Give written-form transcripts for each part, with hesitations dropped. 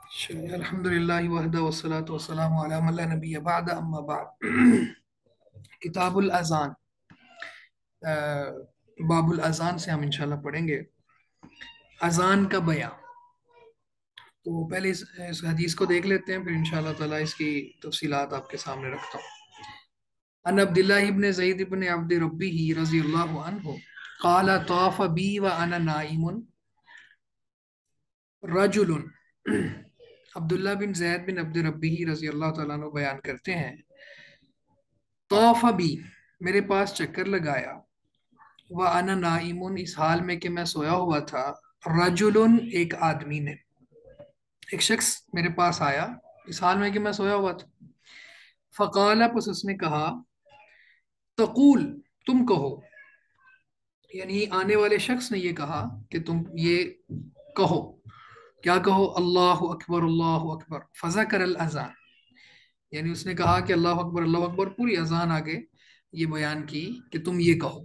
چلیے الحمدللہ وحدہ والصلاة والسلام علی من لا نبی بعد اما بعد کتاب الاذان، باب الاذان سے ہم انشاءاللہ پڑھیں گے اذان کا بیان۔ تو پہلے اس حدیث کو دیکھ لیتے ہیں، پھر انشاءاللہ تعالی اس کی تفصیلات آپ کے سامنے رکھتا ہوں۔ ان عبداللہ ابن زید ابن عبد ربہ رضی اللہ عنہ قال طاف بی وانا نائم رجل۔ عبداللہ بن زید بن عبد ربہ رضی اللہ تعالیٰ عنہ بیان کرتے ہیں، طاف بی میرے پاس چکر لگایا، وانا نائم اس حال میں کہ میں سویا ہوا تھا، رجل ایک آدمی نے، ایک شخص میرے پاس آیا اس حال میں کہ میں سویا ہوا تھا۔ فقال پس اس نے کہا، تقول تم کہو، یعنی آنے والے شخص نے یہ کہا کہ تم یہ کہو، کیا کہو؟ اللہ اکبر اللہ اکبر فذکر الاذان، یعنی اس نے کہا کہ اللہ اکبر پوری اذان آگے یہ بیان کی کہ تم یہ کہو۔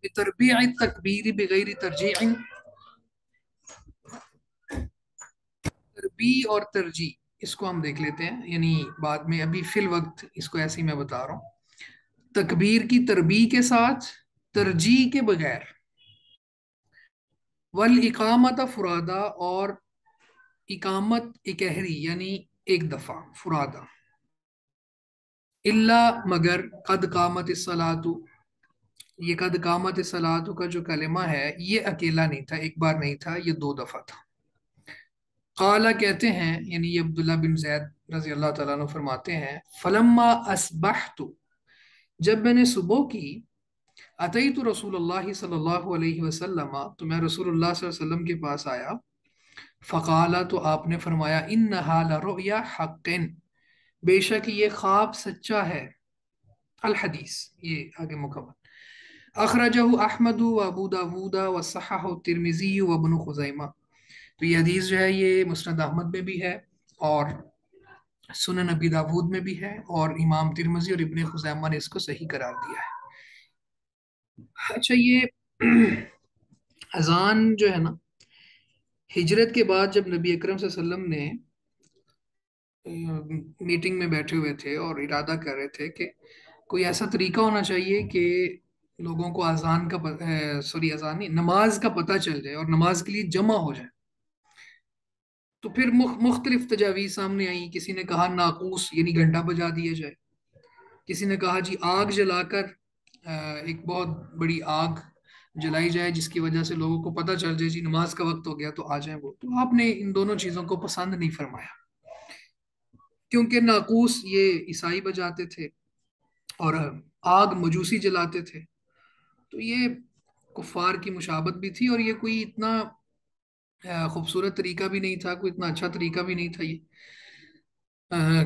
بتربیع التکبیر بغیر ترجیع، تربیع اور ترجیع اس کو ہم دیکھ لیتے ہیں، یعنی بعد میں، ابھی فی الوقت اس کو ایسے ہی میں بتا رہا ہوں۔ تکبیر کی تربیع کے ساتھ، ترجیع کے بغیر، والاقامت فرادا اور اقامت اکہری یعنی ایک دفعہ فرادا، اللہ مگر قد قامت الصلاۃ، یہ قد قامت الصلاۃ کا جو کلمہ ہے یہ اکیلا نہیں تھا، ایک بار نہیں تھا، یہ دو دفعہ تھا۔ قال کہتے ہیں، یعنی یہ عبداللہ بن زید رضی اللہ تعالیٰ عنہ فرماتے ہیں، فلما اصبحت جب میں نے صبح کی، اتیت رسول اللہ صلی اللہ علیہ وسلم تو میں رسول اللہ صلی اللہ علیہ وسلم کے پاس آیا، فقال تو آپ نے فرمایا، انہا لرؤیا حق، بے شک یہ خواب سچا ہے۔ الحدیث یہ آگے مکمل۔ اخرجہ احمد و ابو داود و صححہ الترمذی و ابن خزیمہ، تو یہ حدیث جو ہے یہ مسند احمد میں بھی ہے اور سنن ابی داود میں بھی ہے، اور امام ترمذی اور ابن خزیمہ نے اس کو صحیح قرار دیا ہے۔ اچھا، یہ اذان جو ہے نا، ہجرت کے بعد جب نبی اکرم صلی اللہ علیہ وسلم نے میٹنگ میں بیٹھے ہوئے تھے اور ارادہ کر رہے تھے کہ کوئی ایسا طریقہ ہونا چاہیے کہ لوگوں کو اذان کا اذان نہیں، نماز کا پتہ چل جائے اور نماز کے لیے جمع ہو جائے، تو پھر مختلف تجاویز سامنے آئیں۔ کسی نے کہا ناقوس یعنی گھنٹا بجا دیا جائے، کسی نے کہا جی آگ جلا کر ایک بہت بڑی آگ جلائی جائے جس کی وجہ سے لوگوں کو پتہ چل جائے جی نماز کا وقت ہو گیا تو آ جائیں وہ۔ تو آپ نے ان دونوں چیزوں کو پسند نہیں فرمایا، کیونکہ ناقوس یہ عیسائی بجاتے تھے اور آگ مجوسی جلاتے تھے، تو یہ کفار کی مشابہت بھی تھی، اور یہ کوئی اتنا خوبصورت طریقہ بھی نہیں تھا، کوئی اتنا اچھا طریقہ بھی نہیں تھا یہ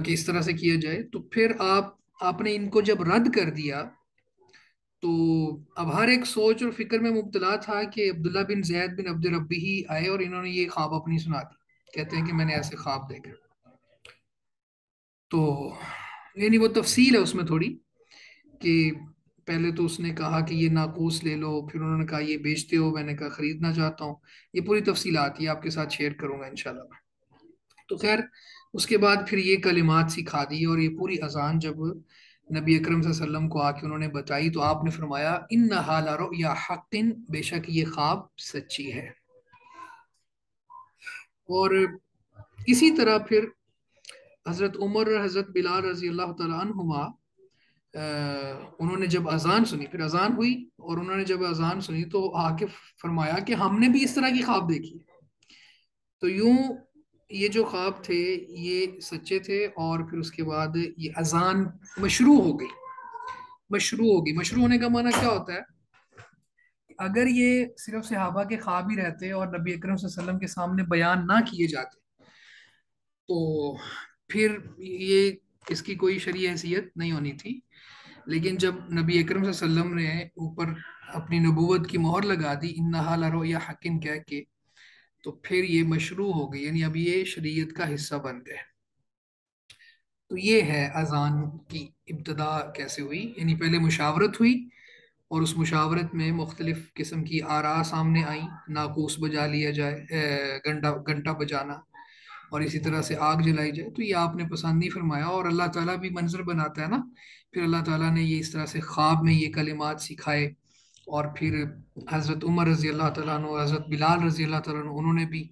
کہ اس طرح سے کیا جائے۔ تو پھر آپ نے ان کو جب رد کر دیا تو اب ہر ایک سوچ اور فکر میں مبتلا تھا کہ عبداللہ بن زید بن عبد ربی ہی آئے اور انہوں نے یہ خواب اپنی سنا دی، کہتے ہیں کہ میں نے ایسے خواب دیکھا۔ تو یعنی وہ تفصیل ہے اس میں تھوڑی، کہ پہلے تو اس نے کہا کہ یہ ناقوس لے لو، پھر انہوں نے کہا یہ بیچتے ہو، میں نے کہا خریدنا چاہتا ہوں، یہ پوری تفصیلات یہ آپ کے ساتھ شیئر کروں گا انشاءاللہ۔ تو خیر، اس کے بعد پھر یہ کلمات سکھا دی، اور یہ پوری اذان جب نبی اکرم صلی اللہ علیہ وسلم کو آ کے انہوں نے بتائی تو آپ نے فرمایا، انہا لرؤیا حق، بے شک یہ خواب سچی ہے۔ اور اسی طرح پھر حضرت عمر اور حضرت بلال رضی اللہ تعالیٰ عنہما، انہوں نے جب اذان سنی، پھر اذان ہوئی اور انہوں نے جب اذان سنی تو آ کے فرمایا کہ ہم نے بھی اس طرح کی خواب دیکھی ہے۔ تو یوں یہ جو خواب تھے یہ سچے تھے، اور پھر اس کے بعد یہ اذان مشروع ہو گئی۔ مشروع ہونے کا معنی کیا ہوتا ہے؟ اگر یہ صرف صحابہ کے خواب ہی رہتے اور نبی اکرم صلی اللہ علیہ وسلم کے سامنے بیان نہ کیے جاتے تو پھر یہ اس کی کوئی شرعی حیثیت نہیں ہونی تھی، لیکن جب نبی اکرم صلی اللہ علیہ وسلم نے اوپر اپنی نبوت کی مہر لگا دی، انہا لرؤیا حق کہہ کے، تو پھر یہ مشروع ہو گئی، یعنی اب یہ شریعت کا حصہ بن گئے۔ تو یہ ہے اذان کی ابتدا کیسے ہوئی، یعنی پہلے مشاورت ہوئی، اور اس مشاورت میں مختلف قسم کی آراء سامنے آئیں، ناقوس بجا لیا جائے، گھنٹا بجانا، اور اسی طرح سے آگ جلائی جائے، تو یہ آپ نے پسند نہیں فرمایا، اور اللہ تعالیٰ بھی منظر بناتا ہے نا، پھر اللہ تعالیٰ نے یہ اس طرح سے خواب میں یہ کلمات سکھائے، اور پھر حضرت عمر رضی اللہ تعالیٰ عنہ، حضرت بلال رضی اللہ تعالیٰ عنہ، انہوں نے بھی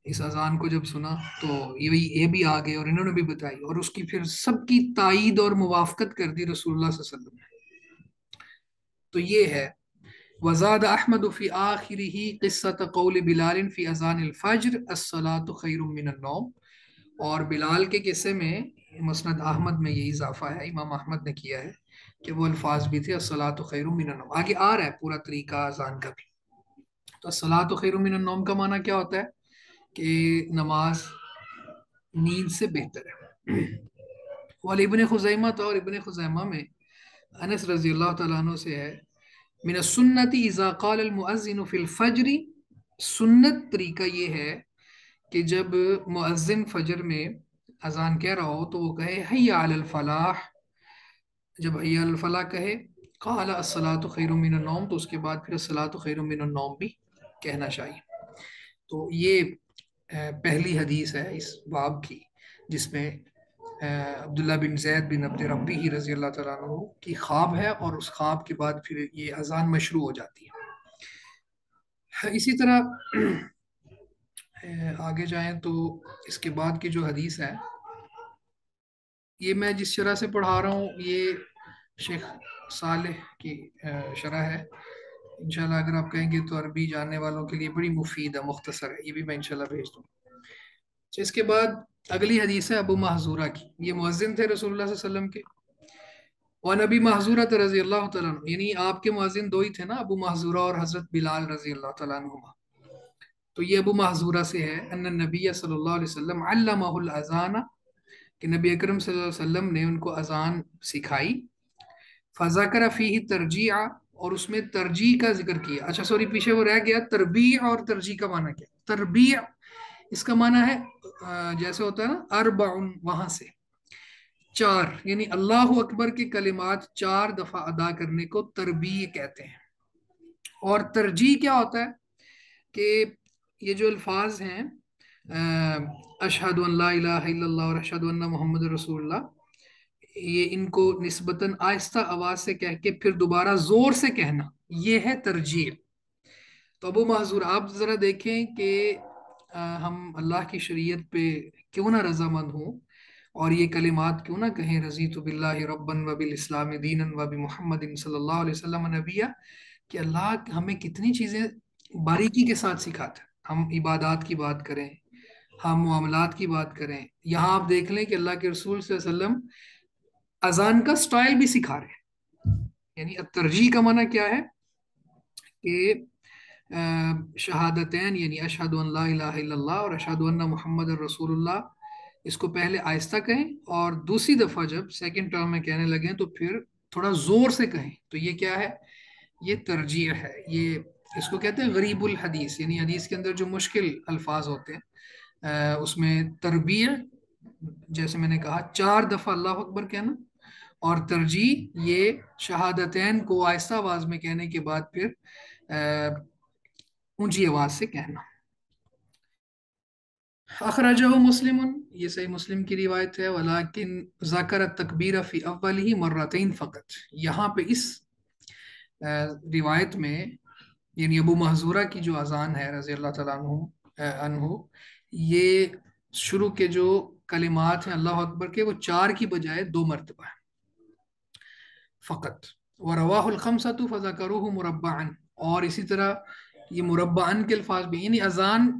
اس اذان کو جب سنا تو یہ بھی آ گئے اور انہوں نے بھی بتائی، اور اس کی پھر سب کی تائید اور موافقت کر دی رسول اللہ صلی اللہ علیہ وسلم نے۔ تو یہ ہے وزاد احمد فی آخرہ قصۃ قول بلال فی اذان الفجر الصلاۃ خیر من النوم، اور بلال کے قصے میں مسند احمد میں یہ اضافہ ہے، امام احمد نے کیا ہے کہ وہ الفاظ بھی تھے الصلاۃ خیر من النوم، آگے آ رہا ہے پورا طریقہ اذان کا بھی۔ تو الصلاۃ خیر من النوم کا معنی کیا ہوتا ہے؟ کہ نماز نیند سے بہتر ہے۔ ولی ابن خزیمہ، اور ابن خزیمہ میں انس رضی اللہ تعالیٰ عنہ سے ہے، من السنت اذا قال المؤذن فی الفجر، سنت طریقہ یہ ہے کہ جب مؤذن فجر میں اذان کہہ رہا ہو تو وہ کہے حی علی الفلاح، جب حی علی الفلاح کہے قال الصلاۃ خیر من النوم، تو اس کے بعد پھر الصلاۃ خیر من النوم بھی کہنا چاہیے۔ تو یہ پہلی حدیث ہے اس باب کی، جس میں عبداللہ بن زید بن عبد ربی ہی رضی اللہ تعالیٰ عنہ کی خواب ہے، اور اس خواب کے بعد پھر یہ اذان مشروع ہو جاتی ہے۔ اسی طرح آگے جائیں تو اس کے بعد کی جو حدیث ہے، یہ میں جس شرح سے پڑھا رہا ہوں یہ شیخ صالح کی شرح ہے، انشاءاللہ اگر آپ کہیں گے تو عربی جاننے والوں کے لیے بڑی مفید ہے، مختصر ہے، یہ بھی میں انشاءاللہ بھیج دوں۔ اس کے بعد اگلی حدیث ہے ابو محذورہ کی، یہ مؤذن تھے رسول اللہ صلی اللہ علیہ وسلم کے، اور نبی محذورہ رضی اللہ تعالیٰ عنہ، یعنی آپ کے مؤذن دو ہی تھے نا، ابو محذورہ اور حضرت بلال رضی اللہ تعالیٰ عنہما۔ تو یہ ابو محذورہ سے ہے ان النبی صلی اللہ علیہ وسلم علمہ الاذان، کہ نبی اکرم صلی اللہ علیہ وسلم نے ان کو اذان سکھائی، فذکر فیہ ترجیع، اور اس میں ترجیح کا ذکر کیا، اچھا سوری پیچھے وہ رہ گیا، تربیع اور ترجیح کا معنی کیا؟ تربیع اس کا معنی ہے جیسے ہوتا ہے نا اربع، وہاں سے چار، یعنی اللہ اکبر کے کلمات 4 دفعہ ادا کرنے کو تربیع کہتے ہیں۔ اور ترجیح کیا ہوتا ہے؟ کہ یہ جو الفاظ ہیں اشہد ان لا الہ الا اللہ اور اشہد ان محمد رسول اللہ، یہ ان کو نسبتاً آہستہ آواز سے کہہ کے پھر دوبارہ زور سے کہنا، یہ ہے ترجیح۔ تو ابو معذور آپ ذرا دیکھیں کہ ہم اللہ کی شریعت پہ کیوں نہ رضامند ہوں، اور یہ کلمات کیوں نہ کہیں رضیت باللہ ربا وبالاسلام دینا وبمحمد صلی اللہ علیہ وسلم نبیہ، کہ اللہ ہمیں کتنی چیزیں باریکی کے ساتھ سکھاتا ہے۔ ہم عبادات کی بات کریں، ہم معاملات کی بات کریں، یہاں آپ دیکھ لیں کہ اللہ کے رسول صلی اللہ علیہ وسلم اذان کا سٹائل بھی سکھا رہے ہیں۔ یعنی ترجیح کا معنی کیا ہے؟ کہ شہادتین، یعنی اشہد ان لا الہ الا اللہ اور اشہد ان محمد رسول اللہ، اس کو پہلے آہستہ کہیں، اور دوسری دفعہ جب سیکنڈ ٹرم میں کہنے لگیں تو پھر تھوڑا زور سے کہیں، تو یہ کیا ہے؟ یہ ترجیح ہے۔ یہ اس کو کہتے ہیں غریب الحدیث، یعنی حدیث کے اندر جو مشکل الفاظ ہوتے ہیں اس میں تربیع، جیسے میں نے کہا 4 دفعہ اللہ اکبر کہنا، اور ترجیح یہ شہادتین کو آہستہ آواز میں کہنے کے بعد پھر اونچی آواز سے کہنا۔ اخرجہ مسلم، یہ صحیح مسلم کی روایت ہے، ولیکن ذکر التکبیر فی اولہ مرتین فقط، یہاں پہ اس روایت میں یعنی ابو محذورہ کی جو اذان ہے رضی اللہ تعالیٰ عنہ، یہ شروع کے جو کلمات ہیں اللہ اکبر کے، وہ 4 کی بجائے 2 مرتبہ ہے فقط۔ وَرَوَاهُ الْخَمْسَةُ فَذَكَرُوهُ مُرَبَّعًا، اور اسی طرح یہ مربعاً کے الفاظ بھی، یعنی اذان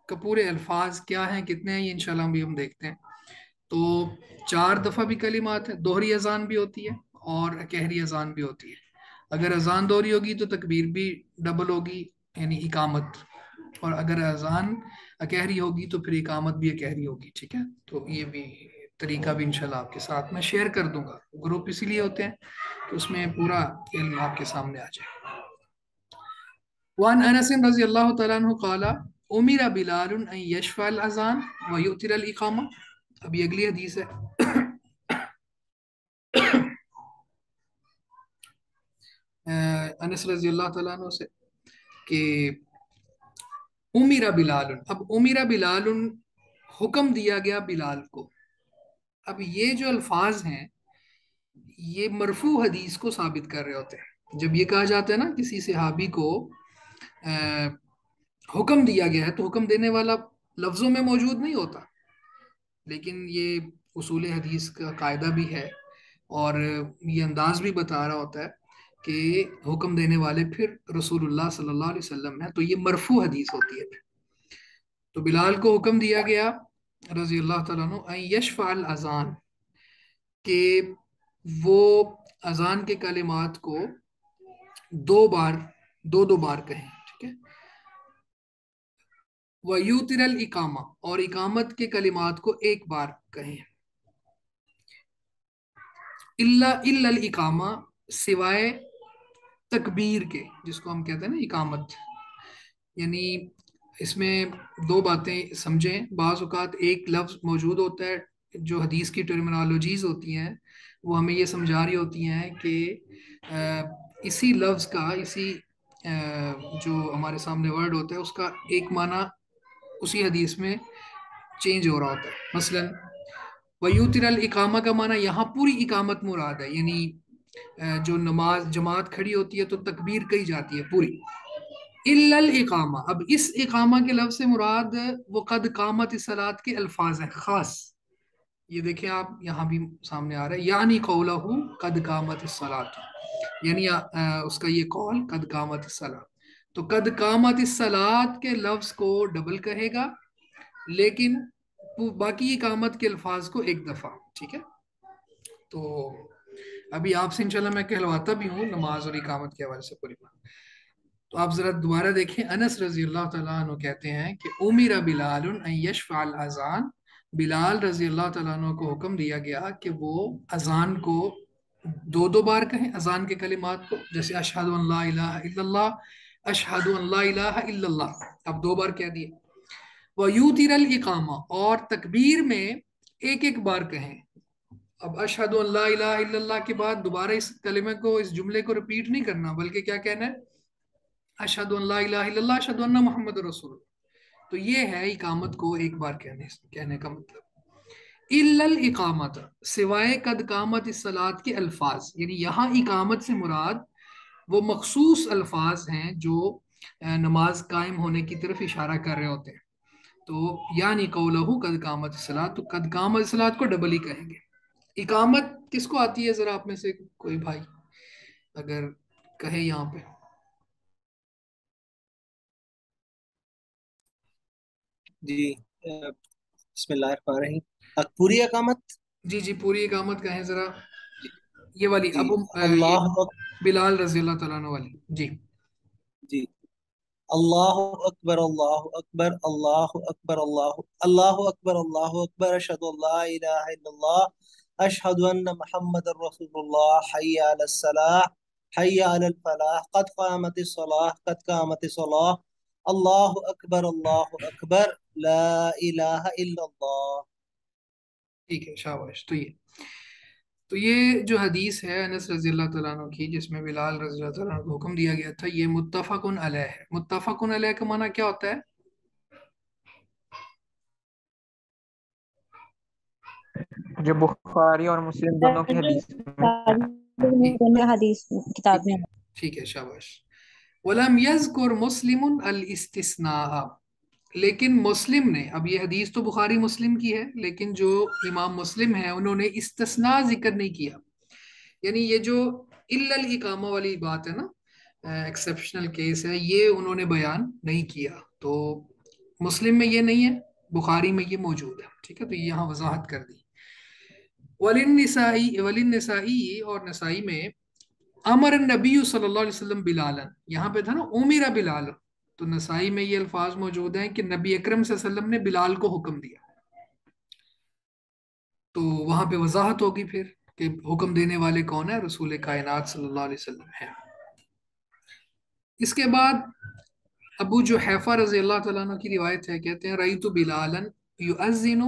کا پورے الفاظ کیا ہیں، کتنے ہیں، یہ انشاءاللہ ہم دیکھتے ہیں۔ تو 4 دفعہ بھی کلمات ہیں، دوہری اذان بھی ہوتی ہے اور اکہری اذان بھی ہوتی ہے۔ اگر اذان دوہری ہوگی تو تکبیر بھی ڈبل ہوگی، یعنی اقامت، اور اگر اذان اکہری ہوگی تو پھر اقامت بھی اکہری ہوگی، ٹھیک ہے۔ تو یہ بھی طریقہ بھی انشاءاللہ آپ کے ساتھ میں شیئر کر دوں گا، گروپ اسی لیے ہوتے ہیں کہ اس میں پورا علم آپ کے سامنے آ جائے۔ وعن انس رضی اللہ تعالیٰ عنہ قال امر بلال ان یشفع الاذان ویؤتر الاقامہ، ابھی اگلی حدیث ہے انس رضی اللہ تعالیٰ عنہ سے کہ امیر بلال، اب امیر بلال حکم دیا گیا بلال کو. اب یہ جو الفاظ ہیں یہ مرفوع حدیث کو ثابت کر رہے ہوتے ہیں. جب یہ کہا جاتا ہے نا کسی صحابی کو حکم دیا گیا ہے تو حکم دینے والا لفظوں میں موجود نہیں ہوتا، لیکن یہ اصول حدیث کا قاعدہ بھی ہے اور یہ انداز بھی بتا رہا ہوتا ہے کہ حکم دینے والے پھر رسول اللہ صلی اللہ علیہ وسلم ہیں، تو یہ مرفوع حدیث ہوتی ہے. تو بلال کو حکم دیا گیا رضی اللہ تعالیٰ عنہ ان یشفع الاذان، کہ وہ اذان کے کلمات کو دو بار دو بار کہیں. ٹھیک ہے. وَيُوتِرَ الْإِقَامَہ، اور اقامت کے کلمات کو ایک بار کہیں. إِلَّا الْإِقَامَہ، سوائے تکبیر کے، جس کو ہم کہتے ہیں نا اقامت. یعنی اس میں دو باتیں سمجھیں. بعض اوقات ایک لفظ موجود ہوتا ہے جو حدیث کی ٹرمینالوجیز ہوتی ہیں وہ ہمیں یہ سمجھا رہی ہوتی ہیں کہ اسی لفظ کا، اسی جو ہمارے سامنے ورڈ ہوتا ہے اس کا ایک معنی اسی حدیث میں چینج ہو رہا ہوتا ہے. مثلا ویوتر الاقامہ کا معنی یہاں پوری اقامت مراد ہے، یعنی جو نماز جماعت کھڑی ہوتی ہے تو تکبیر کہی جاتی ہے پوری. الا الاقامہ، اب اس اقامہ کے لفظ سے مراد وہ قد قامت الصلاۃ کے الفاظ ہیں خاص. یہ دیکھیں آپ یہاں بھی سامنے آ رہا ہے یعنی قولہ قد قامت الصلاۃ، یعنی اس کا یہ قول قد قامت الصلاۃ. تو قد قامت الصلاۃ کے لفظ کو ڈبل کہے گا، لیکن باقی اقامت کے الفاظ کو ایک دفعہ. ٹھیک ہے. تو ابھی آپ سے انشاءاللہ میں کہلواتا بھی ہوں نماز اور اقامت کے حوالے سے پوری بات. تو آپ ذرا دوبارہ دیکھیں. انس رضی اللہ تعالیٰ عنہ کہتے ہیں کہ امیر بلال ان یشفع الاذان، بلال رضی اللہ تعالیٰ عنہ کو حکم دیا گیا کہ وہ اذان کو دو بار کہیں، اذان کے کلمات کو، جیسے اشہد ان لا الہ الا اللہ، اشہد ان لا الہ الا اللہ، اب دو بار کہہ دیا. وَيُوتِرَ الْإِقَامَہ، اور تکبیر میں ایک ایک بار کہیں. اب اشہد ان لا الہ الا اللہ کے بعد دوبارہ اس کلمے کو، اس جملے کو رپیٹ نہیں کرنا، بلکہ کیا کہنا ہے؟ اشہد ان لا الہ الا اللہ اشہد ان محمد رسول اللہ. تو یہ ہے اقامت کو ایک بار کہنے کا مطلب. الا الاقامت، سوائے قد قامت الصلاۃ کے الفاظ، یعنی یہاں اقامت سے مراد وہ مخصوص الفاظ ہیں جو نماز قائم ہونے کی طرف اشارہ کر رہے ہوتے ہیں. تو یعنی قولہ قد قامت الصلاۃ، تو قد قامت الصلاۃ کو ڈبل ہی کہیں گے. اقامت کس کو آتی ہے؟ ذرا آپ میں سے کوئی بھائی اگر کہے یہاں پہ. جی بسم اللہ الرحمن الرحیم. پوری اقامت. جی جی پوری اقامت کہیں ذرا، جی یہ والی جی ابو یہ اللہ بلال رضی اللہ تعالیٰ عنہ والی. جی جی اللہ اکبر اللہ اکبر اللہ اکبر اللہ اکبر اللہ اکبر اشہد ان لا الہ الا اللہ اشہد ان محمد رسول اللہ حی علی الصلاح حی علی الفلاح قد قامت الصلاح قد قامت الصلاح اللہ اکبر لا الہ الا اللہ. ٹھیک ہے، شاباش. تو یہ جو حدیث ہے انس رضی اللہ تعالیٰ عنہ کی، جس میں بلال رضی اللہ تعالیٰ عنہ کو حکم دیا گیا تھا، یہ متفق علیہ ہے. متفق علیہ کا معنی کیا ہوتا ہے؟ جو بخاری اور مسلم دونوں کی حدیث میں حدیث کتاب میں. ٹھیک ہے، شاباش. وَلَمْ يَذْكُرْ مُسْلِمٌ الْإِسْتِثْنَاءَ، لیکن مسلم نے، اب یہ حدیث تو بخاری مسلم کی ہے لیکن جو امام مسلم ہیں انہوں نے استثناء ذکر نہیں کیا. یعنی یہ جو الا الاقامہ والی بات ہے نا، ایکسیپشنل کیس ہے، یہ انہوں نے بیان نہیں کیا. تو مسلم میں یہ نہیں ہے، بخاری میں یہ موجود ہے. ٹھیک ہے، تو یہ یہاں وضاحت کر دی. وللنسائی اور نسائی میں امر النبی صلی اللہ علیہ وسلم بلالا، یہاں پہ تھا نا امیر بلال، تو نسائی میں یہ الفاظ موجود ہیں کہ نبی اکرم صلی اللہ علیہ وسلم نے بلال کو حکم دیا. تو وہاں پہ وضاحت ہوگی پھر کہ حکم دینے والے کون ہیں؟ رسول کائنات صلی اللہ علیہ وسلم ہیں. اس کے بعد ابو جحیفہ رضی اللہ تعالیٰ عنہ کی روایت ہے، کہتے ہیں رأیت بلالا یؤذن،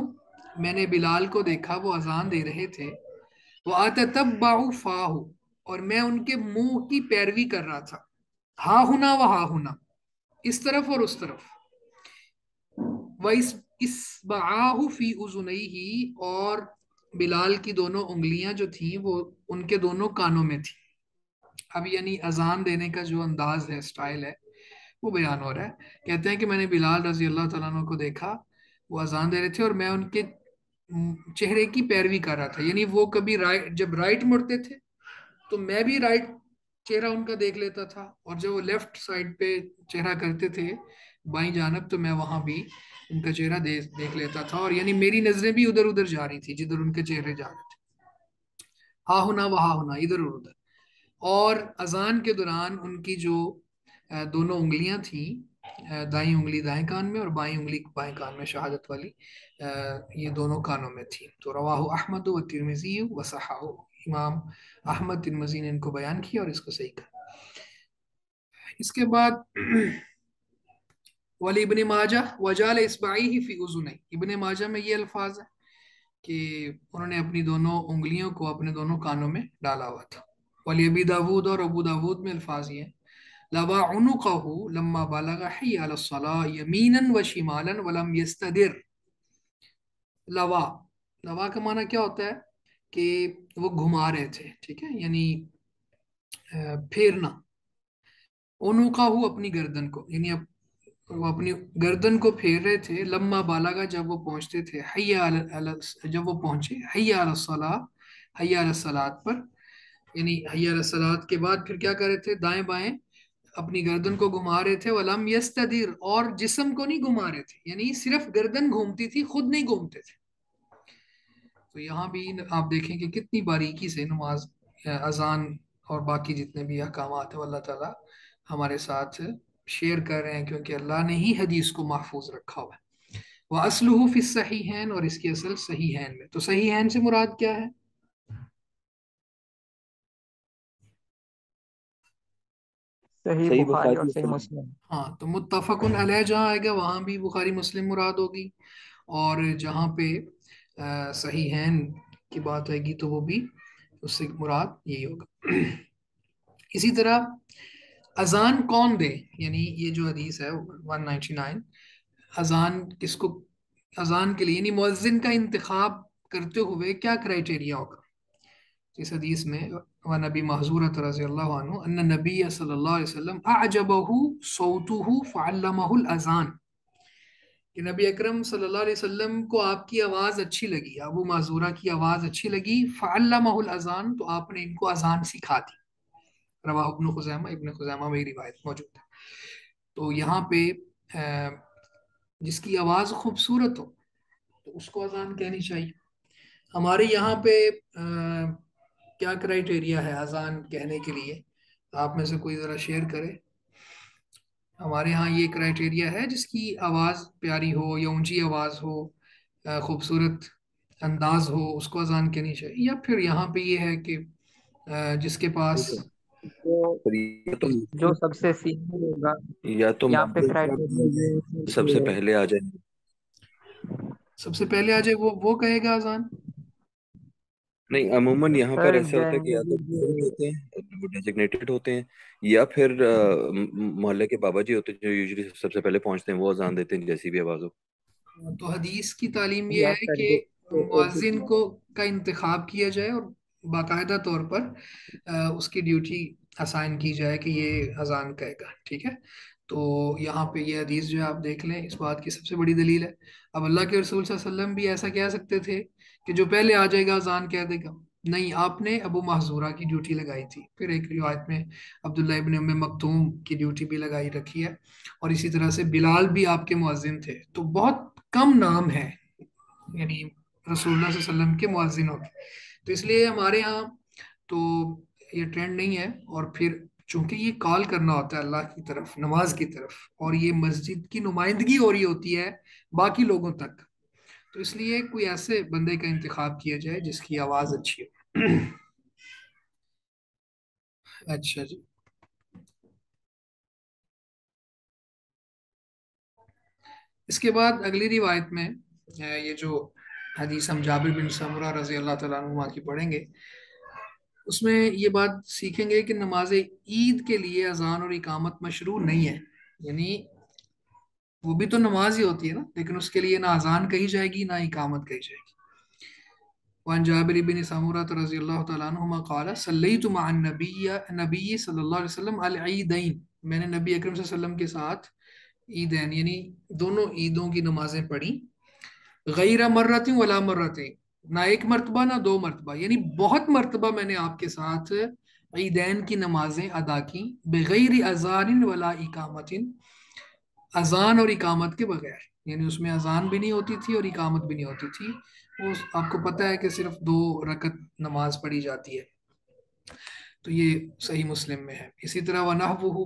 میں نے بلال کو دیکھا وہ اذان دے رہے تھے. وَأَتَتَبَّعُ فَاهُ، اور میں ان کے منہ کی پیروی کر رہا تھا. ہا ہونا و ہا ہونا، اس طرف اور اس طرف. اسبعاہ فی اذنیہ، اور بلال کی دونوں انگلیاں جو تھیں وہ ان کے دونوں کانوں میں تھیں. اب یعنی اذان دینے کا جو انداز ہے، سٹائل ہے، وہ بیان ہو رہا ہے. کہتے ہیں کہ میں نے بلال رضی اللہ تعالیٰ عنہ کو دیکھا، وہ اذان دے رہے تھے اور میں ان کے چہرے کی پیروی کر رہا تھا. یعنی وہ کبھی جب رائٹ مڑتے تھے تو میں بھی رائٹ چہرہ ان کا دیکھ لیتا تھا، اور جب وہ لیفٹ سائڈ پہ چہرہ کرتے تھے بائیں جانب، تو میں وہاں بھی ان کا چہرہ دیکھ لیتا تھا. اور یعنی میری نظریں بھی ادھر ادھر جا رہی تھی جدھر ان کے چہرے جا رہے تھے، ہاں ہونا وہاں ہونا، ادھر اور ادھر. اور اذان کے دوران ان کی جو دونوں انگلیاں تھیں، دائیں انگلی دائیں کان میں اور بائیں انگلی بائیں کان میں، شہادت والی، یہ دونوں کانوں میں تھی. تو رواہ احمد و ترمذی و صححہ، امام احمد ترمذی نے ان کو بیان کیا اور اس کو صحیح کہا. اس کے بعد ولی ابن ماجہ وجال اصبعیہ فی اذنیہ، ابن ماجہ میں یہ الفاظ ہے کہ انہوں نے اپنی دونوں انگلیوں کو اپنے دونوں کانوں میں ڈالا ہوا تھا. ولی ابی داود اور ابو داود میں الفاظ یہ ہیں، لوا عنقہ لما بلغ حی علی الصلاۃ یمینا و شمالا ولم یستدر. لوا، لوا کا معنی کیا ہوتا ہے کہ وہ گھما رہے تھے، ٹھیک ہے، یعنی پھیرنا. عنقہ اپنی گردن کو، یعنی وہ اپنی گردن کو پھیر رہے تھے. لما بالغا، جب وہ پہنچتے تھے، جب وہ پہنچے حی علی الصلاۃ، حی علی الصلاۃ پر، یعنی حی علی الصلاۃ کے بعد پھر کیا کر رہے تھے، دائیں بائیں اپنی گردن کو گھما رہے تھے. ولم یستدر، اور جسم کو نہیں گھما رہے تھے، یعنی صرف گردن گھومتی تھی، خود نہیں گھومتے تھے. تو یہاں بھی آپ دیکھیں کہ کتنی باریکی سے نماز، اذان اور باقی جتنے بھی احکامات ہیں وہ اللہ تعالیٰ ہمارے ساتھ شیئر کر رہے ہیں، کیونکہ اللہ نے ہی حدیث کو محفوظ رکھا ہوا ہے. وَأَصْلُهُ فِي الصَّحِيحَيْن، اور اس کی اصل صحیحین میں. تو صحیحین سے مراد کیا ہے؟ صحیح صحیح بخاری اور بخاری صحیح اور مسلم. ہاں، تو متفقن علیہ جہاں آئے گا وہاں بھی بخاری مسلم مراد ہوگی، اور جہاں پہ صحیحین کی بات آئے گی تو وہ بھی اس سے مراد یہی ہوگا. اسی طرح اذان کون دے، یعنی یہ جو حدیث ہے 199، اذان کس کو، اذان کے لیے یعنی مؤذن کا انتخاب کرتے ہوئے کیا کرائٹیریا ہوگا. اس حدیث میں ونبی محظورۃ رضی اللہ عنہ ان نبی صلی اللہ علیہ وسلم اعجبہ صوتہ فعلمہ الاذان، کہ نبی اکرم صلی اللہ علیہ وسلم کو آپ کی آواز اچھی لگی، ابو معذورہ کی آواز اچھی لگی، فعلمہ الاذان، تو آپ نے ان کو اذان سکھا دی. رواہ ابن خزیمہ، ابن خزیمہ میں یہ روایت موجود ہے. تو یہاں پہ جس کی آواز خوبصورت ہو تو اس کو اذان کہنی چاہیے. ہمارے یہاں پہ کیا کرائٹیریا ہے اذان کہنے کے لیے، آپ میں سے کوئی ذرا شیئر کرے. ہمارے ہاں یہ کرائٹیریا ہے جس کی آواز پیاری ہو یا اونچی آواز ہو، خوبصورت انداز ہو، اس کو اذان کہنی چاہیے. یا پھر یہاں پہ یہ ہے کہ جس کے پاس جو یا تو جو سب سے سینئر ہوگا، یا تو یہاں پہ کرائٹیریا یہ ہے سب سے کہ پہلے آ جائے. سب سے پہلے آ جائے وہ کہے گا اذان. نہیں، عموماً یہاں پر سر ایسا ہوتا ہے کہ یا تو بزرگ ہوتے ہیں وہ ڈیزگنیٹڈ ہوتے ہیں، یا پھر محلے کے بابا جی ہوتے ہیں جو یوزلی سب سے پہلے پہنچتے ہیں، وہ اذان دیتے ہیں جیسی بھی آواز ہو. تو حدیث کی تعلیم یہ یا ہے سر کہ جو مؤذن کا انتخاب کیا جائے اور باقاعدہ طور پر اس کی ڈیوٹی اسائن کی جائے کہ یہ اذان کہے گا، ٹھیک ہے. تو یہاں پہ یہ حدیث جو ہے آپ دیکھ لیں، اس بات کی سب سے بڑی دلیل ہے. اب اللہ کے رسول صلی اللہ علیہ وسلم بھی ایسا کہہ سکتے تھے کہ جو پہلے آ جائے گا اذان کہہ دے گا، نہیں، آپ نے ابو محذورہ کی ڈیوٹی لگائی تھی. پھر ایک روایت میں عبداللہ ابن ام مکتوم کی ڈیوٹی بھی لگائی رکھی ہے، اور اسی طرح سے بلال بھی آپ کے مؤذن تھے. تو بہت کم نام ہے یعنی رسول اللہ صلی اللہ علیہ وسلم کے مؤذنوں کے. تو اس لیے ہمارے ہاں تو یہ ٹرینڈ نہیں ہے. اور پھر چونکہ یہ کال کرنا ہوتا ہے اللہ کی طرف، نماز کی طرف، اور یہ مسجد کی نمائندگی ہو رہی ہوتی ہے باقی لوگوں تک، تو اس لیے کوئی ایسے بندے کا انتخاب کیا جائے جس کی آواز اچھی ہو. اچھا جی، اس کے بعد اگلی روایت میں یہ جو حدیث ہم جابر بن سمرہ رضی اللہ تعالیٰ عنہ کی پڑھیں گے، اس میں یہ بات سیکھیں گے کہ نماز عید کے لیے اذان اور اقامت مشروع نہیں ہے. یعنی وہ بھی تو نماز ہی ہوتی ہے نا، لیکن اس کے لیے نہ اذان کہی جائے گی نہ اقامت کہی جائے گی۔ وعن جابر بن سمورة رضی اللہ تعالیٰ عنہما قال صلیت مع نبی صلی اللہ علیہ وسلم العیدین، میں نے نبی اکرم صلی اللہ علیہ وسلم کے ساتھ عیدین یعنی دونوں عیدوں کی نمازیں پڑھی، غیر مرت ولا مرتين، نہ ایک مرتبہ نہ دو مرتبہ، یعنی بہت مرتبہ میں نے آپ کے ساتھ عیدین کی نمازیں ادا کی، بغیر اذان ولا اقامت، اذان اور اقامت کے بغیر، یعنی اس میں اذان بھی نہیں ہوتی تھی اور اقامت بھی نہیں ہوتی تھی، وہ آپ کو پتہ ہے کہ صرف 2 رکعت نماز پڑھی جاتی ہے۔ تو یہ صحیح مسلم میں ہے۔ اسی طرح وَنَحْوُ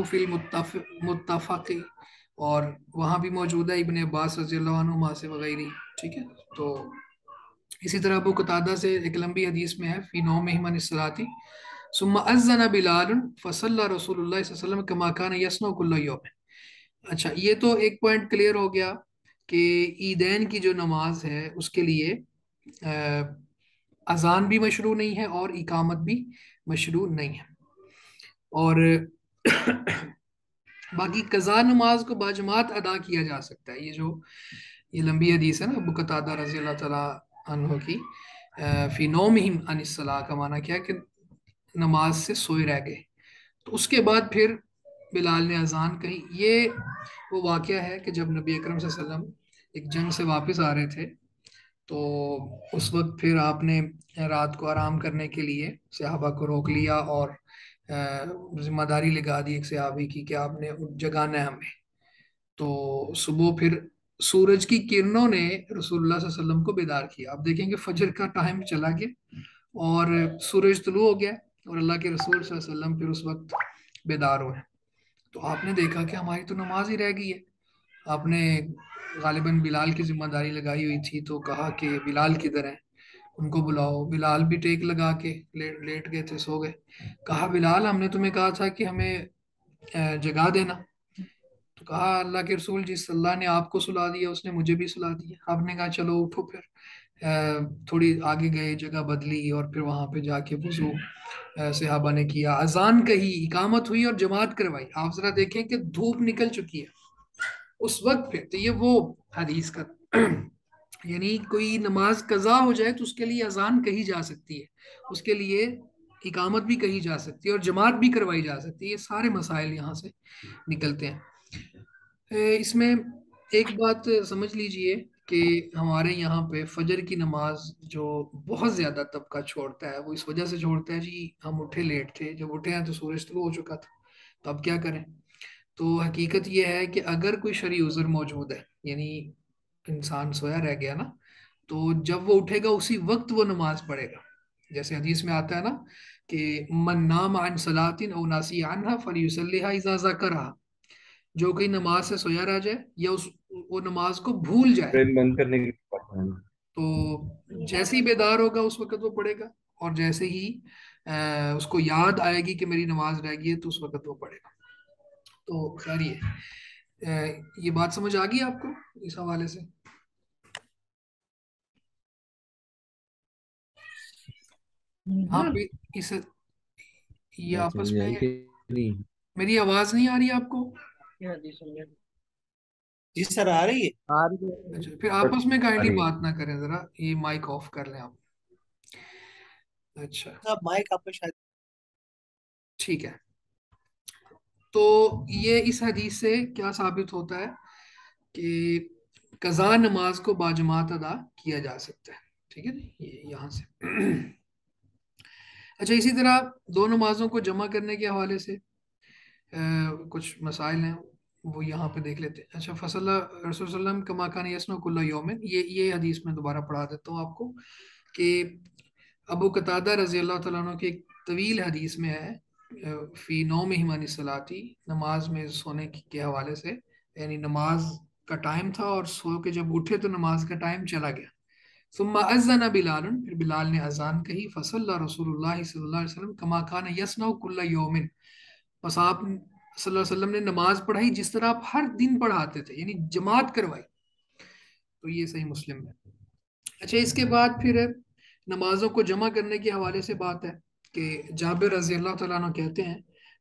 فِي الْمُتَّفَقِ، اور وہاں بھی موجود ہے ابن عباس رضی اللہ عنہما سے وغیرہ، ٹھیک ہے۔ تو اسی طرح ابو قتادہ سے ایک لمبی حدیث میں ہے فی نومہم عن الصلاۃ ثم اذن بلال فصلى رسول اللہ صلی اللہ علیہ وسلم كما كان يصنع كل يوم۔ اچھا، یہ تو ایک پوائنٹ کلیئر ہو گیا کہ عیدین کی جو نماز ہے اس کے لیے اذان بھی مشروع نہیں ہے اور اقامت بھی مشروع نہیں ہے۔ اور باقی قضا نماز کو باجماعت ادا کیا جا سکتا ہے، یہ لمبی حدیث ہے نا ابو قتادہ رضی اللہ تعالیٰ عنہ کی، فی نومہم عن الصلاۃ کا معنی کیا کہ نماز سے سوئے رہ گئے، تو اس کے بعد پھر بلال نے اذان کہی۔ یہ وہ واقعہ ہے کہ جب نبی اکرم صلی اللہ علیہ وسلم ایک جنگ سے واپس آ رہے تھے، تو اس وقت پھر آپ نے رات کو آرام کرنے کے لیے صحابہ کو روک لیا اور ذمہ داری لگا دی ایک صحابی کی کہ آپ نے جگانا ہے ہمیں۔ تو صبح پھر سورج کی کرنوں نے رسول اللہ صلی اللہ علیہ وسلم کو بیدار کیا۔ آپ دیکھیں کہ فجر کا ٹائم چلا گیا اور سورج طلوع ہو گیا اور اللہ کے رسول صلی اللہ علیہ وسلم پھر اس وقت بیدار ہوئے۔ تو آپ نے دیکھا کہ ہماری تو نماز ہی رہ گئی ہے۔ آپ نے غالباً بلال کی ذمہ داری لگائی ہوئی تھی، تو کہا کہ بلال کدھر ہیں، ان کو بلاؤ۔ بلال بھی ٹیک لگا کے لیٹ گئے تھے، سو گئے۔ کہا بلال ہم نے تمہیں کہا تھا کہ ہمیں جگا دینا، تو کہا اللہ کے رسول جس اللہ نے آپ کو سلا دیا اس نے مجھے بھی سلا دیا۔ آپ نے کہا چلو اٹھو، پھر تھوڑی آگے گئے، جگہ بدلی اور پھر وہاں پہ جا کے وضو صحابہ نے کیا، اذان کہی، اقامت ہوئی اور جماعت کروائی۔ آپ ذرا دیکھیں کہ دھوپ نکل چکی ہے اس وقت پھر، تو یہ وہ حدیث کا یعنی کوئی نماز قضا ہو جائے تو اس کے لیے اذان کہی جا سکتی ہے، اس کے لیے اقامت بھی کہی جا سکتی ہے اور جماعت بھی کروائی جا سکتی ہے۔ یہ سارے مسائل یہاں سے نکلتے ہیں۔ اس میں ایک بات سمجھ لیجئے کہ ہمارے یہاں پہ فجر کی نماز جو بہت زیادہ طبقہ چھوڑتا ہے، وہ اس وجہ سے چھوڑتا ہے جی ہم اٹھے لیٹ تھے، جب اٹھے ہیں تو سورج طلوع ہو چکا تھا، تو اب کیا کریں؟ تو حقیقت یہ ہے کہ اگر کوئی شرعی عذر موجود ہے، یعنی انسان سویا رہ گیا نا، تو جب وہ اٹھے گا اسی وقت وہ نماز پڑھے گا۔ جیسے حدیث میں آتا ہے نا کہ من نام عن صلاۃ او ناسی عنہا فلیصلیھا اذا ذکرھا، جو کوئی نماز سے سویا رہ جائے یا وہ نماز کو بھول جائے، ٹرین بند کرنے کی بات ہے۔ تو جیسے ہی بیدار ہوگا اس وقت وہ پڑھے گا، اور جیسے ہی اس کو یاد آئے گی کہ میری نماز رہ گئی ہے تو اس وقت وہ پڑھے گا۔ تو خیر یہ بات سمجھ آ گئی آپ کو اس حوالے سے؟ آپ بھی اس یہ بات آپس سمجھ میں آئی کہ نہیں؟ میری آواز نہیں آ رہی آپ کو؟ جی سر آ رہی ہے۔ اچھا، پھر آپس میں کائنڈلی بات نہ کریں، ذرا یہ مائک آف کر لیں آپ۔ اچھا مائک آپ کو شاید ٹھیک ہے۔ تو یہ اس حدیث سے کیا ثابت ہوتا ہے کہ قضا نماز کو باجماعت ادا کیا جا سکتا ہے، ٹھیک ہے یہ یہاں سے۔ اچھا، اسی طرح 2 نمازوں کو جمع کرنے کے حوالے سے کچھ مسائل ہیں، وہ یہاں پہ دیکھ لیتے ہیں۔ اچھا، رسول صلی اللہ علیہ وسلم کما کان یصنع کل یوم، یہ حدیث میں دوبارہ پڑھا دیتا ہوں آپ کو کہ ابو قتادہ رضی اللہ تعالیٰ عنہ کی ایک طویل حدیث میں ہے فی نومہم عن الصلاۃ، نماز میں سونے کے حوالے سے، یعنی نماز کا ٹائم تھا اور سو کے جب اٹھے تو نماز کا ٹائم چلا گیا۔ ثم اذن بلال، پھر بلال نے اذان کہی، فصلی رسول اللہ صلی اللہ علیہ وسلم کما کان یصنع کل یوم، بس آپ صلی اللہ علیہ وسلم نے نماز پڑھائی جس طرح آپ ہر دن پڑھاتے تھے، یعنی جماعت کروائی۔ تو یہ صحیح مسلم ہے۔ اچھا، اس کے بعد پھر نمازوں کو جمع کرنے کے حوالے سے بات ہے کہ جابر رضی اللہ تعالیٰ عنہ کہتے ہیں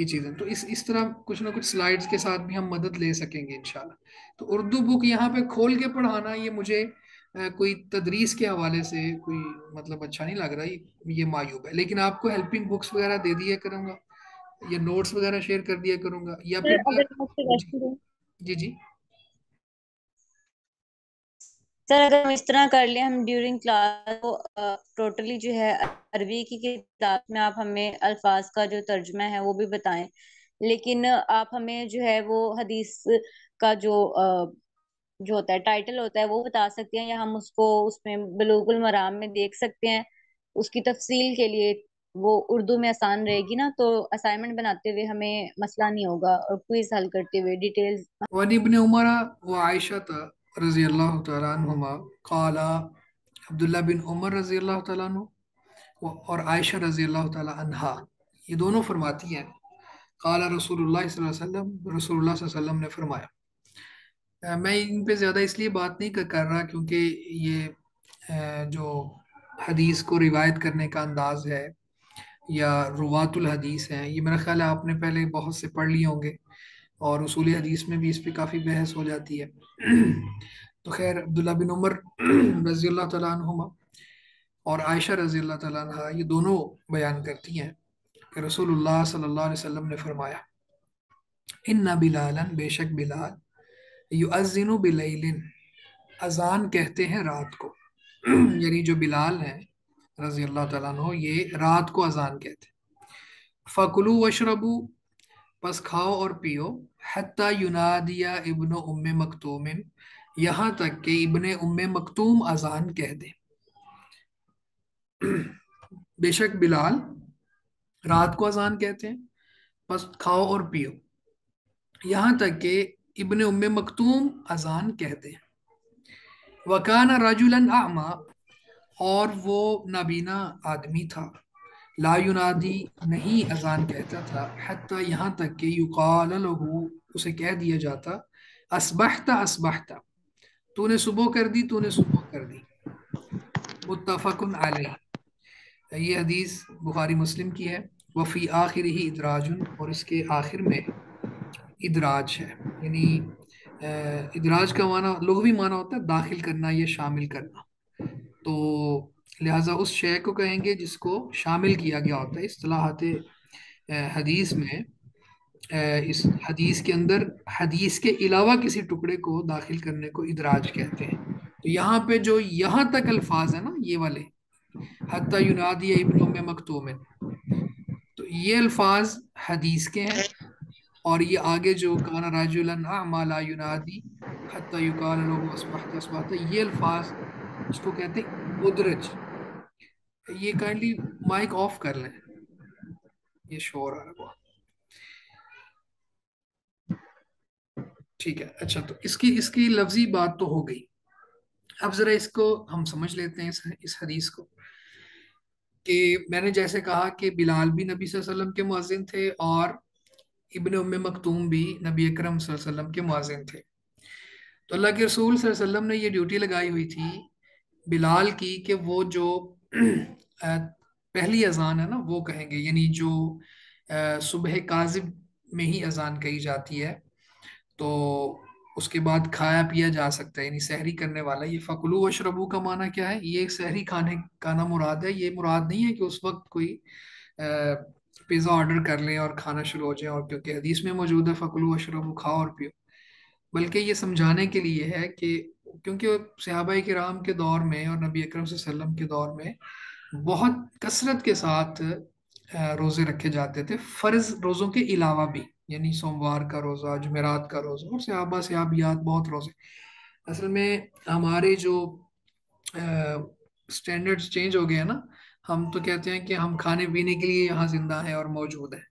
یہ چیزیں تو اس طرح کچھ نہ کچھ سلائیڈز کے ساتھ بھی ہم مدد لے سکیں گے انشاءاللہ. تو اردو بک یہاں پہ کھول کے پڑھانا یہ مجھے کوئی تدریس کے حوالے سے کوئی مطلب اچھا نہیں لگ رہا، یہ معیوب ہے. لیکن آپ کو ہیلپنگ بکس وغیرہ دے دیا کروں گا، یا نوٹس وغیرہ شیئر کر دیا کروں گا، یا سر پھر اگر میں جی سجیشن دوں، جی جی سر اگر ہم اس طرح کر لیں، ہم ڈیورنگ کلاس ٹوٹلی جو ہے عربی کی کتاب میں آپ ہمیں الفاظ کا جو ترجمہ ہے وہ بھی بتائیں، لیکن آپ ہمیں جو ہے وہ حدیث کا جو ہوتا ہے ٹائٹل ہوتا ہے وہ بتا سکتے ہیں، یا ہم اس کو اس میں بلوغ المرام میں دیکھ سکتے ہیں. اس کی تفصیل کے لیے وہ اردو میں آسان رہے گی نا، تو اسائنمنٹ بناتے ہوئے ہمیں مسئلہ نہیں ہوگا، اور کوئز حل کرتے ہوئے ڈیٹیلز. وعن ابن عمر وعائشہ رضی اللہ تعالیٰ عنہما قال، عبداللہ بن عمر رضی اللہ تعالیٰ عنہ اور عائشہ رضی اللہ تعالیٰ عنہا یہ دونوں فرماتی ہیں، قال رسول اللہ صلی اللہ علیہ وسلم، رسول اللہ صلی اللہ علیہ وسلم نے فرمایا. میں ان پہ زیادہ اس لیے بات نہیں کر رہا کیونکہ یہ جو حدیث کو روایت کرنے کا انداز ہے یا روات الحدیث ہیں، یہ میرا خیال ہے آپ نے پہلے بہت سے پڑھ لیے ہوں گے، اور اصول حدیث میں بھی اس پہ کافی بحث ہو جاتی ہے. تو خیر، عبداللہ بن عمر رضی اللہ تعالیٰ عنہما اور عائشہ رضی اللہ تعالیٰ عنہ یہ دونوں بیان کرتی ہیں کہ رسول اللہ صلی اللہ علیہ وسلم نے فرمایا، ان بلالا بے شک بلال، یؤذن بلیل اذان کہتے ہیں رات کو. یعنی جو بلال ہیں رضی اللہ تعالیٰ عنہ یہ رات کو اذان کہتے ہیں. فَكُلُوا وَاشْرَبُوا پس کھاؤ اور پیو، حتی ینادی ابن ام مکتوم یہاں تک کہ ابن ام مکتوم اذان کہہ دے. بے شک بلال رات کو اذان کہتے ہیں، پس کھاؤ اور پیو یہاں تک کہ ابن ام مکتوم اذان کہہ دے. وَكَانَ رَجُلًا أَعْمَى اور وہ نابینا آدمی تھا، لا ینادی نہیں اذان کہتا تھا، حتی یہاں تک کہ یقال لہو اسے کہہ دیا جاتا، اصبحت اصبحت تو نے صبح کر دی، تو نے صبح کر دی. متفق علیہ، یہ حدیث بخاری مسلم کی ہے. وفی آخر ہی ادراج اور اس کے آخر میں ادراج ہے. یعنی ادراج کا معنی لغوی معنی ہوتا ہے داخل کرنا یا شامل کرنا، تو لہٰذا اس شے کو کہیں گے جس کو شامل کیا گیا ہوتا ہے. اصطلاحات حدیث میں اس حدیث کے اندر حدیث کے علاوہ کسی ٹکڑے کو داخل کرنے کو ادراج کہتے ہیں. تو یہاں پہ جو یہاں تک الفاظ ہیں نا یہ والے، حتی ینادی ابن ام مکتوم، تو یہ الفاظ حدیث کے ہیں، اور یہ آگے جو کان رجلا اعمی لا ینادی حتی یقال له اصبحت اصبحت، یہ الفاظ اس کو کہتے ہیں مدرج. یہ کائنڈلی مائک آف کر لیں، یہ شور آ رہا ہے بہت. ٹھیک ہے، اچھا تو اس کی لفظی بات تو ہو گئی. اب ذرا اس کو ہم سمجھ لیتے ہیں اس حدیث کو، کہ میں نے جیسے کہا کہ بلال بھی نبی صلی اللہ علیہ وسلم کے مؤذن تھے، اور ابن ام مکتوم بھی نبی اکرم صلی اللہ علیہ وسلم کے مؤذن تھے. تو اللہ کے رسول صلی اللہ علیہ وسلم نے یہ ڈیوٹی لگائی ہوئی تھی بلال کی کہ وہ جو پہلی اذان ہے نا وہ کہیں گے، یعنی جو صبح کاذب میں ہی اذان کہی جاتی ہے، تو اس کے بعد کھایا پیا جا سکتا ہے، یعنی سحری کرنے والا. یہ فکلو وشربو کا معنی کیا ہے؟ یہ سحری کھانے کھانا مراد ہے. یہ مراد نہیں ہے کہ اس وقت کوئی پیزا آرڈر کر لیں اور کھانا شروع ہو جائیں، اور کیونکہ حدیث میں موجود ہے فکلو وشربو، کھاؤ اور پیو. بلکہ یہ سمجھانے کے لیے ہے کہ کیونکہ صحابہ کرام کے دور میں اور نبی اکرم صلی اللہ علیہ وسلم کے دور میں بہت کثرت کے ساتھ روزے رکھے جاتے تھے، فرض روزوں کے علاوہ بھی، یعنی سوموار کا روزہ، جمعرات کا روزہ، اور صحابہ صحابیات بہت روزے. اصل میں ہمارے جو سٹینڈرڈز چینج ہو گئے ہیں نا، ہم تو کہتے ہیں کہ ہم کھانے پینے کے لیے یہاں زندہ ہیں اور موجود ہیں،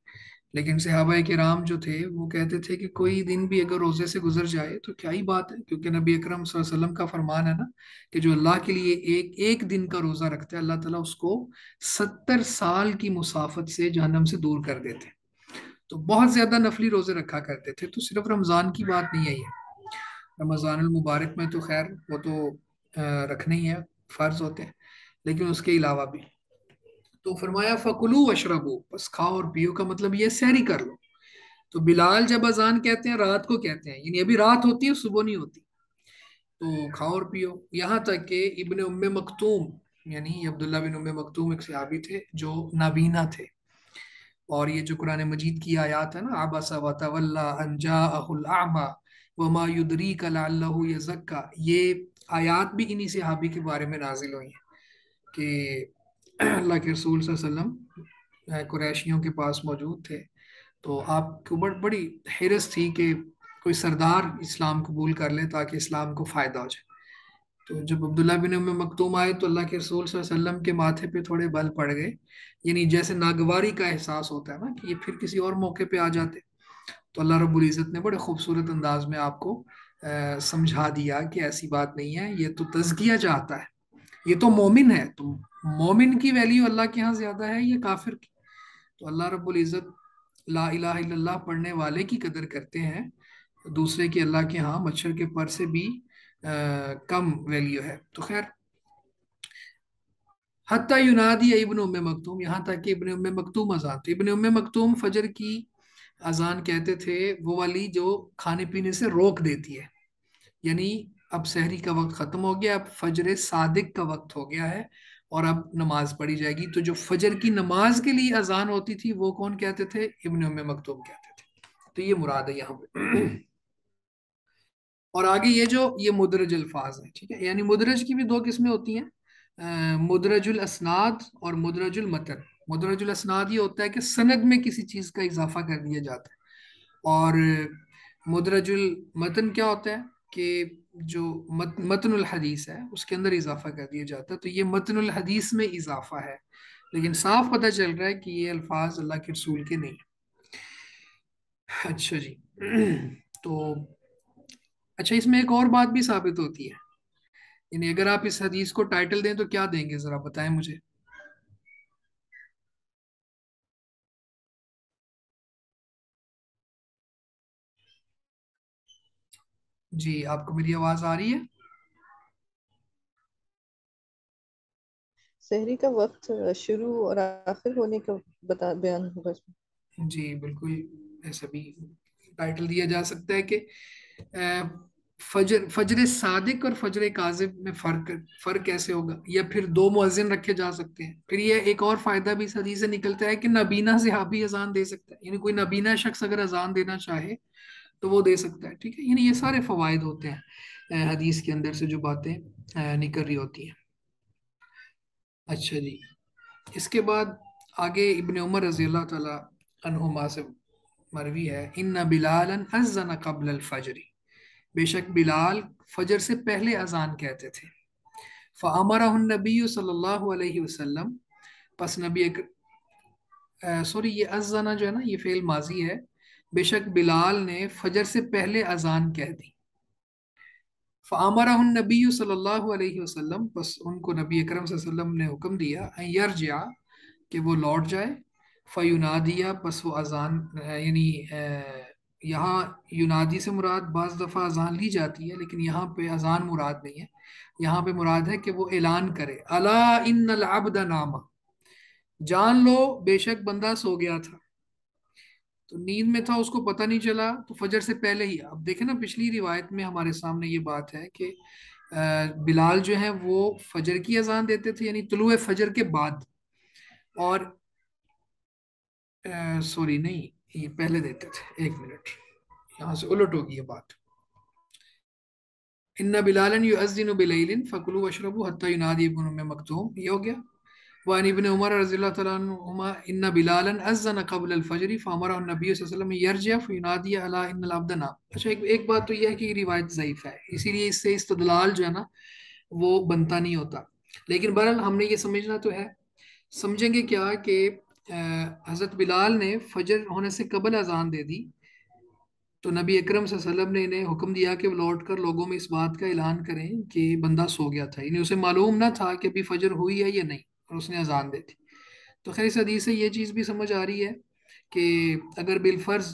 لیکن صحابہ کرام جو تھے وہ کہتے تھے کہ کوئی دن بھی اگر روزے سے گزر جائے تو کیا ہی بات ہے، کیونکہ نبی اکرم صلی اللہ علیہ وسلم کا فرمان ہے نا کہ جو اللہ کے لیے ایک دن کا روزہ رکھتا ہے، اللہ تعالیٰ اس کو 70 سال کی مسافت سے جہنم سے دور کر دیتے ہیں. تو بہت زیادہ نفلی روزے رکھا کرتے تھے. تو صرف رمضان کی بات نہیں ہے، یہ رمضان المبارک میں تو خیر وہ تو رکھنے ہی ہے، فرض ہوتے ہیں، لیکن اس کے علاوہ بھی. تو فرمایا فکلو وشربو، بس کھاؤ اور پیو کا مطلب یہ سحری کر لو. تو بلال جب اذان کہتے ہیں رات کو کہتے ہیں، یعنی ابھی رات ہوتی ہے صبح نہیں ہوتی. تو کھاؤ اور پیو. یہاں تک کہ ابن ام مکتوم، یعنی عبداللہ بن ام مکتوم ایک صحابی تھے جو نابینا تھے، اور یہ جو قرآن مجید کی آیات ہے نا، عبس وتولی ان جاءہ الاعمی وما یدریک لعلہ یزکا، یہ آیات بھی انہی صحابی کے بارے میں نازل ہوئی ہیں کہ اللہ کے رسول صلی اللہ علیہ وسلم قریشیوں کے پاس موجود تھے. تو آپ کو بڑی حرص تھی کہ کوئی سردار اسلام قبول کر لے تاکہ اسلام کو فائدہ ہو جائے. تو جب عبداللہ بن ام مکتوم آئے تو اللہ کے رسول صلی اللہ علیہ وسلم کے ماتھے پہ تھوڑے بل پڑ گئے، یعنی جیسے ناگواری کا احساس ہوتا ہے نا کہ یہ پھر کسی اور موقع پہ آ جاتے. تو اللہ رب العزت نے بڑے خوبصورت انداز میں آپ کو سمجھا دیا کہ ایسی بات نہیں ہے، یہ تو تزکیہ چاہتا ہے، یہ تو مومن ہے. تو مومن کی ویلیو اللہ کے ہاں زیادہ ہے یا کافر کی؟ تو اللہ رب العزت لا الہ الا اللہ پڑھنے والے کی قدر کرتے ہیں، دوسرے کی اللہ کے ہاں مچھر کے پر سے بھی کم ویلیو ہے. تو خیر، حتی ینادی ابن ام مکتوم، یہاں تک کہ ابن ام مکتوم اذان. تو ابن ام مکتوم فجر کی اذان کہتے تھے وہ والی جو کھانے پینے سے روک دیتی ہے، یعنی اب سحری کا وقت ختم ہو گیا، اب فجر صادق کا وقت ہو گیا ہے اور اب نماز پڑھی جائے گی. تو جو فجر کی نماز کے لیے اذان ہوتی تھی وہ کون کہتے تھے؟ ابن ام مکتوم کہتے تھے. تو یہ مراد ہے یہاں پہ. اور آگے یہ مدرج الفاظ ہیں، ٹھیک ہے. یعنی مدرج کی بھی دو قسمیں ہوتی ہیں، مدرج الاسناد اور مدرج المتن. مدرج الاسناد یہ ہوتا ہے کہ سند میں کسی چیز کا اضافہ کر دیا جاتا ہے، اور مدرج المتن کیا ہوتا ہے کہ جو متن الحدیث ہے اس کے اندر اضافہ کر دیا جاتا ہے. تو یہ متن الحدیث میں اضافہ ہے، لیکن صاف پتہ چل رہا ہے کہ یہ الفاظ اللہ کے رسول کے نہیں. اچھا جی. تو اچھا، اس میں ایک اور بات بھی ثابت ہوتی ہے، یعنی اگر آپ اس حدیث کو ٹائٹل دیں تو کیا دیں گے، ذرا بتائیں مجھے. جی، آپ کو میری آواز آ رہی ہے؟ سحری کا وقت شروع اور آخر ہونے کا بیان ہوگا اس میں. جی بالکل، ایسا بھی ٹائٹل دیا جا سکتا ہے کہ فجر صادق اور فجر کاذب میں فرق کیسے ہوگا، یا پھر دو مؤذن رکھے جا سکتے ہیں. پھر یہ ایک اور فائدہ بھی اس حدیث سے نکلتا ہے کہ نابینا صحابی اذان دے سکتا ہے، یعنی کوئی نابینا شخص اگر اذان دینا چاہے تو وہ دے سکتا ہے. ٹھیک ہے، یعنی یہ سارے فوائد ہوتے ہیں حدیث کے اندر سے جو باتیں نکل رہی ہوتی ہیں. اچھا جی، اس کے بعد آگے ابن عمر رضی اللہ تعالی عنہما سے مروی ہے، ان بلالا اذن قبل الفجر، بے شک بلال فجر سے پہلے اذان کہتے تھے. فامرہ النبی صلی اللہ علیہ وسلم، پس نبی سوری یہ اذن جو ہے نا یہ فعل ماضی ہے، بے شک بلال نے فجر سے پہلے اذان کہہ دی. فامرہ النبی صلی اللہ علیہ وسلم، پس ان کو نبی اکرم صلی اللہ علیہ وسلم نے حکم دیا ان یرجع، کہ وہ لوٹ جائے. فینادیہ، پس وہ اذان یعنی یہاں ینادی سے مراد بعض دفعہ اذان لی جاتی ہے، لیکن یہاں پہ اذان مراد نہیں ہے، یہاں پہ مراد ہے کہ وہ اعلان کرے، الا ان العبد نام، جان لو بے شک بندہ سو گیا تھا. تو نیند میں تھا، اس کو پتہ نہیں چلا، تو فجر سے پہلے ہی. اب دیکھیں نا پچھلی روایت میں ہمارے سامنے یہ بات ہے کہ بلال جو ہیں وہ فجر کی اذان دیتے تھے، یعنی طلوع فجر کے بعد، اور سوری نہیں، یہ پہلے دیتے تھے. ایک منٹ، یہاں سے الٹ ہوگی یہ بات. ان بلالا یؤذن بلیل فکلوا واشربوا حتی ینادی ابن ام مکتوم، یہ ہو گیا. وعن ابن عمر رضی اللہ تعالیٰ عنہما ان بلالا اذن قبل الفجر فامرہ النبی صلی اللہ علیہ وسلم یرجع فینادی الا ان العبد نام. اچھا، ایک بات تو یہ ہے کہ یہ روایت ضعیف ہے، اسی لیے اس سے استدلال جو ہے نا وہ بنتا نہیں ہوتا. لیکن بہرحال ہم نے یہ سمجھنا تو ہے. سمجھیں گے کیا کہ حضرت بلال نے فجر ہونے سے قبل اذان دے دی، تو نبی اکرم صلی اللہ علیہ وسلم نے انہیں حکم دیا کہ وہ لوٹ کر لوگوں میں اس بات کا اعلان کریں کہ بندہ سو گیا تھا، یعنی اسے معلوم نہ تھا کہ ابھی فجر ہوئی ہے یا نہیں، اور اس نے اذان دے دی. تو خیر اس حدیث سے یہ چیز بھی سمجھ آ رہی ہے کہ اگر بالفرض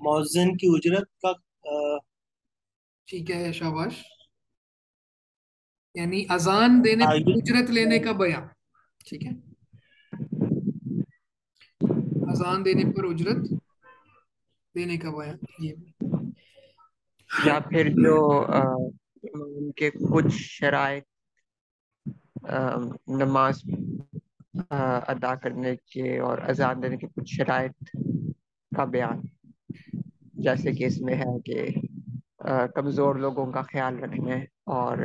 مؤذن کی اجرت کا ٹھیک ہے شاباش، یعنی اذان دینے پر تعین اجرت لینے کا بیان، ٹھیک ہے، اذان دینے پر اجرت دینے کا بیان، یہ بھی یا پھر جو امام کے کچھ شرائط نماز ادا کرنے کے اور اذان دینے کے کچھ شرائط کا بیان، جیسے کہ اس میں ہے کہ کمزور لوگوں کا خیال رکھنا اور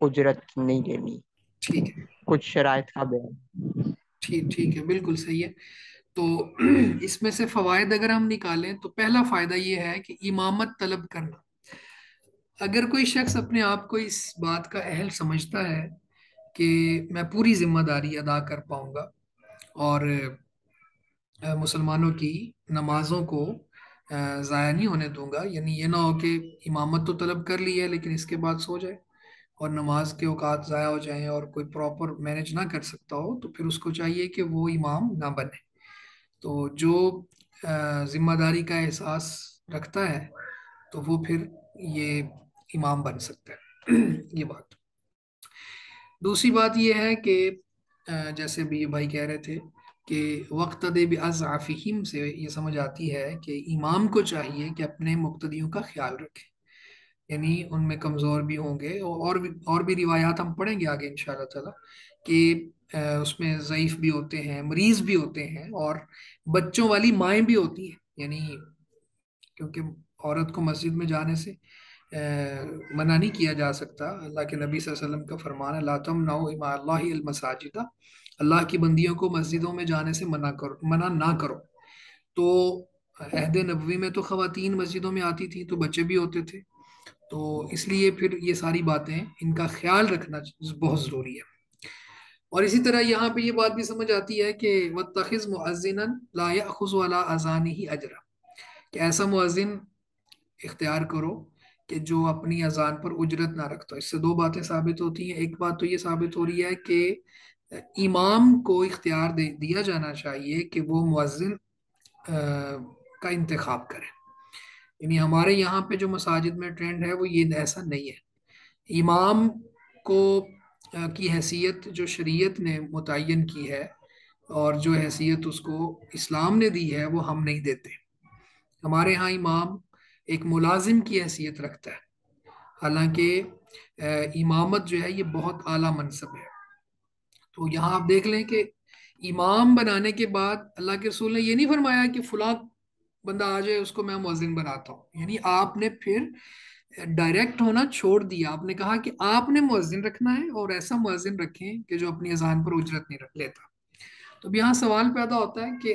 اجرت نہیں لینی، ٹھیک ہے، کچھ شرائط کا بیان۔ ٹھیک ہے، بالکل صحیح ہے۔ تو اس میں سے فوائد اگر ہم نکالیں تو پہلا فائدہ یہ ہے کہ امامت طلب کرنا۔ اگر کوئی شخص اپنے آپ کو اس بات کا اہل سمجھتا ہے کہ میں پوری ذمہ داری ادا کر پاؤں گا اور مسلمانوں کی نمازوں کو ضائع نہیں ہونے دوں گا، یعنی یہ نہ ہو کہ امامت تو طلب کر لی ہے لیکن اس کے بعد سو جائے اور نماز کے اوقات ضائع ہو جائیں اور کوئی پراپر مینج نہ کر سکتا ہو، تو پھر اس کو چاہیے کہ وہ امام نہ بنے۔ تو جو ذمہ داری کا احساس رکھتا ہے تو وہ پھر یہ امام بن سکتا ہے یہ بات۔ دوسری بات یہ ہے کہ جیسے بھی یہ بھائی کہہ رہے تھے کہ وقت دے بِأَضْعَفِهِمْ سے یہ سمجھ آتی ہے کہ امام کو چاہیے کہ اپنے مقتدیوں کا خیال رکھے، یعنی ان میں کمزور بھی ہوں گے، اور بھی روایات ہم پڑھیں گے آگے انشاءاللہ تعالی کہ اس میں ضعیف بھی ہوتے ہیں، مریض بھی ہوتے ہیں، اور بچوں والی مائیں بھی ہوتی ہیں، یعنی کیونکہ عورت کو مسجد میں جانے سے منع نہیں کیا جا سکتا، اللہ کے نبی صلی اللہ علیہ وسلم کا فرمان ہے لا تمنعوا اماء اللہ المساجد، اللہ کی بندیوں کو مسجدوں میں جانے سے منع نہ کرو۔ تو عہد نبوی میں تو خواتین مسجدوں میں آتی تھیں تو بچے بھی ہوتے تھے، تو اس لیے پھر یہ ساری باتیں ان کا خیال رکھنا بہت ضروری ہے۔ اور اسی طرح یہاں پہ یہ بات بھی سمجھ آتی ہے کہ وَاتَّخِذْ مُؤَذِّنًا لَا يَأْخُذُ عَلَىٰ أَذَانِهِ أَجْرًا، کہ ایسا مؤذن اختیار کرو کہ جو اپنی اذان پر اجرت نہ رکھتا۔ اس سے دو باتیں ثابت ہوتی ہیں، ایک بات تو یہ ثابت ہو رہی ہے کہ امام کو اختیار دیا جانا چاہیے کہ وہ مؤذن کا انتخاب کرے، یعنی ہمارے یہاں پہ جو مساجد میں ٹرینڈ ہے وہ یہ ایسا نہیں ہے، امام کو کی حیثیت جو شریعت نے متعین کی ہے اور جو حیثیت اس کو اسلام نے دی ہے وہ ہم نہیں دیتے۔ ہمارے ہاں امام ایک ملازم کی حیثیت رکھتا ہے، حالانکہ امامت جو ہے یہ بہت اعلیٰ منصب ہے۔ تو یہاں آپ دیکھ لیں کہ امام بنانے کے بعد اللہ کے رسول نے یہ نہیں فرمایا کہ فلاں بندہ آ جائے اس کو میں مؤذن بناتا ہوں، یعنی آپ نے پھر ڈائریکٹ ہونا چھوڑ دیا، آپ نے کہا کہ آپ نے مؤذن رکھنا ہے اور ایسا مؤذن رکھیں کہ جو اپنی اذان پر اجرت نہیں لیتا۔ تو اب یہاں سوال پیدا ہوتا ہے کہ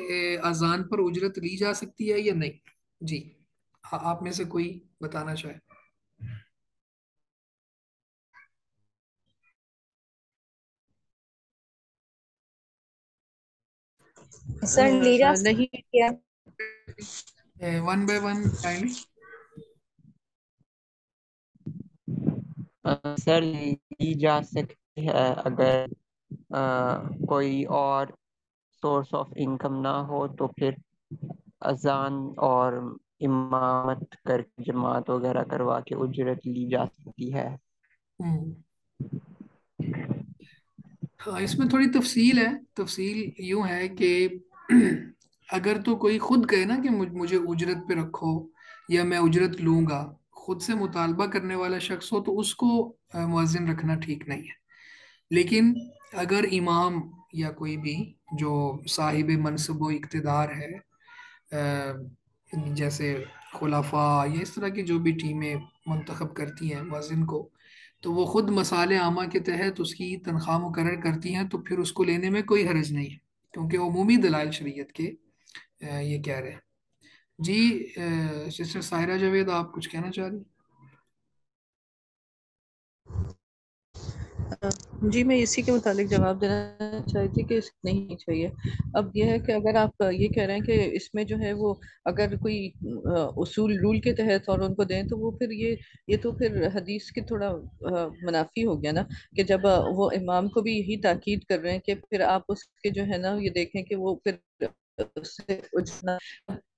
اذان پر اجرت لی جا سکتی ہے یا نہیں؟ جی آپ میں سے کوئی بتانا چاہے؟ سر لی جا نہیں، سکتی ہے۔ One by one kindly. Sir لی جا سکتی ہے اگر کوئی اور سورس آف انکم نہ ہو تو پھر اذان اور امامت کر کے جماعت وغیرہ کروا کے اجرت لی جا سکتی ہے۔ ہاں اس میں تھوڑی تفصیل ہے، تفصیل یوں ہے کہ اگر تو کوئی خود کہے نا کہ مجھے اجرت پہ رکھو یا میں اجرت لوں گا، خود سے مطالبہ کرنے والا شخص ہو تو اس کو مؤذن رکھنا ٹھیک نہیں ہے۔ لیکن اگر امام یا کوئی بھی جو صاحب منصب و اقتدار ہے، جیسے خلفاء یا اس طرح کی جو بھی ٹیمیں منتخب کرتی ہیں مؤذن کو، تو وہ خود مصالح عامہ کے تحت اس کی تنخواہ مقرر کرتی ہیں، تو پھر اس کو لینے میں کوئی حرج نہیں ہے، کیونکہ عمومی دلائل شریعت کے یہ کہہ رہے ہیں۔ جی سسٹر سائرہ جاوید آپ کچھ کہنا چاہ رہی؟ جی میں اسی کے متعلق جواب دینا چاہتی تھی کہ نہیں چاہیے۔ اب یہ ہے کہ اگر آپ یہ کہہ رہے ہیں کہ اس میں جو ہے وہ اگر کوئی اصول رول کے تحت اور ان کو دیں تو وہ پھر یہ تو پھر حدیث کے تھوڑا منافی ہو گیا نا، کہ جب وہ امام کو بھی یہی تاکید کر رہے ہیں کہ پھر آپ اس کے جو ہے نا یہ دیکھیں کہ وہ پھر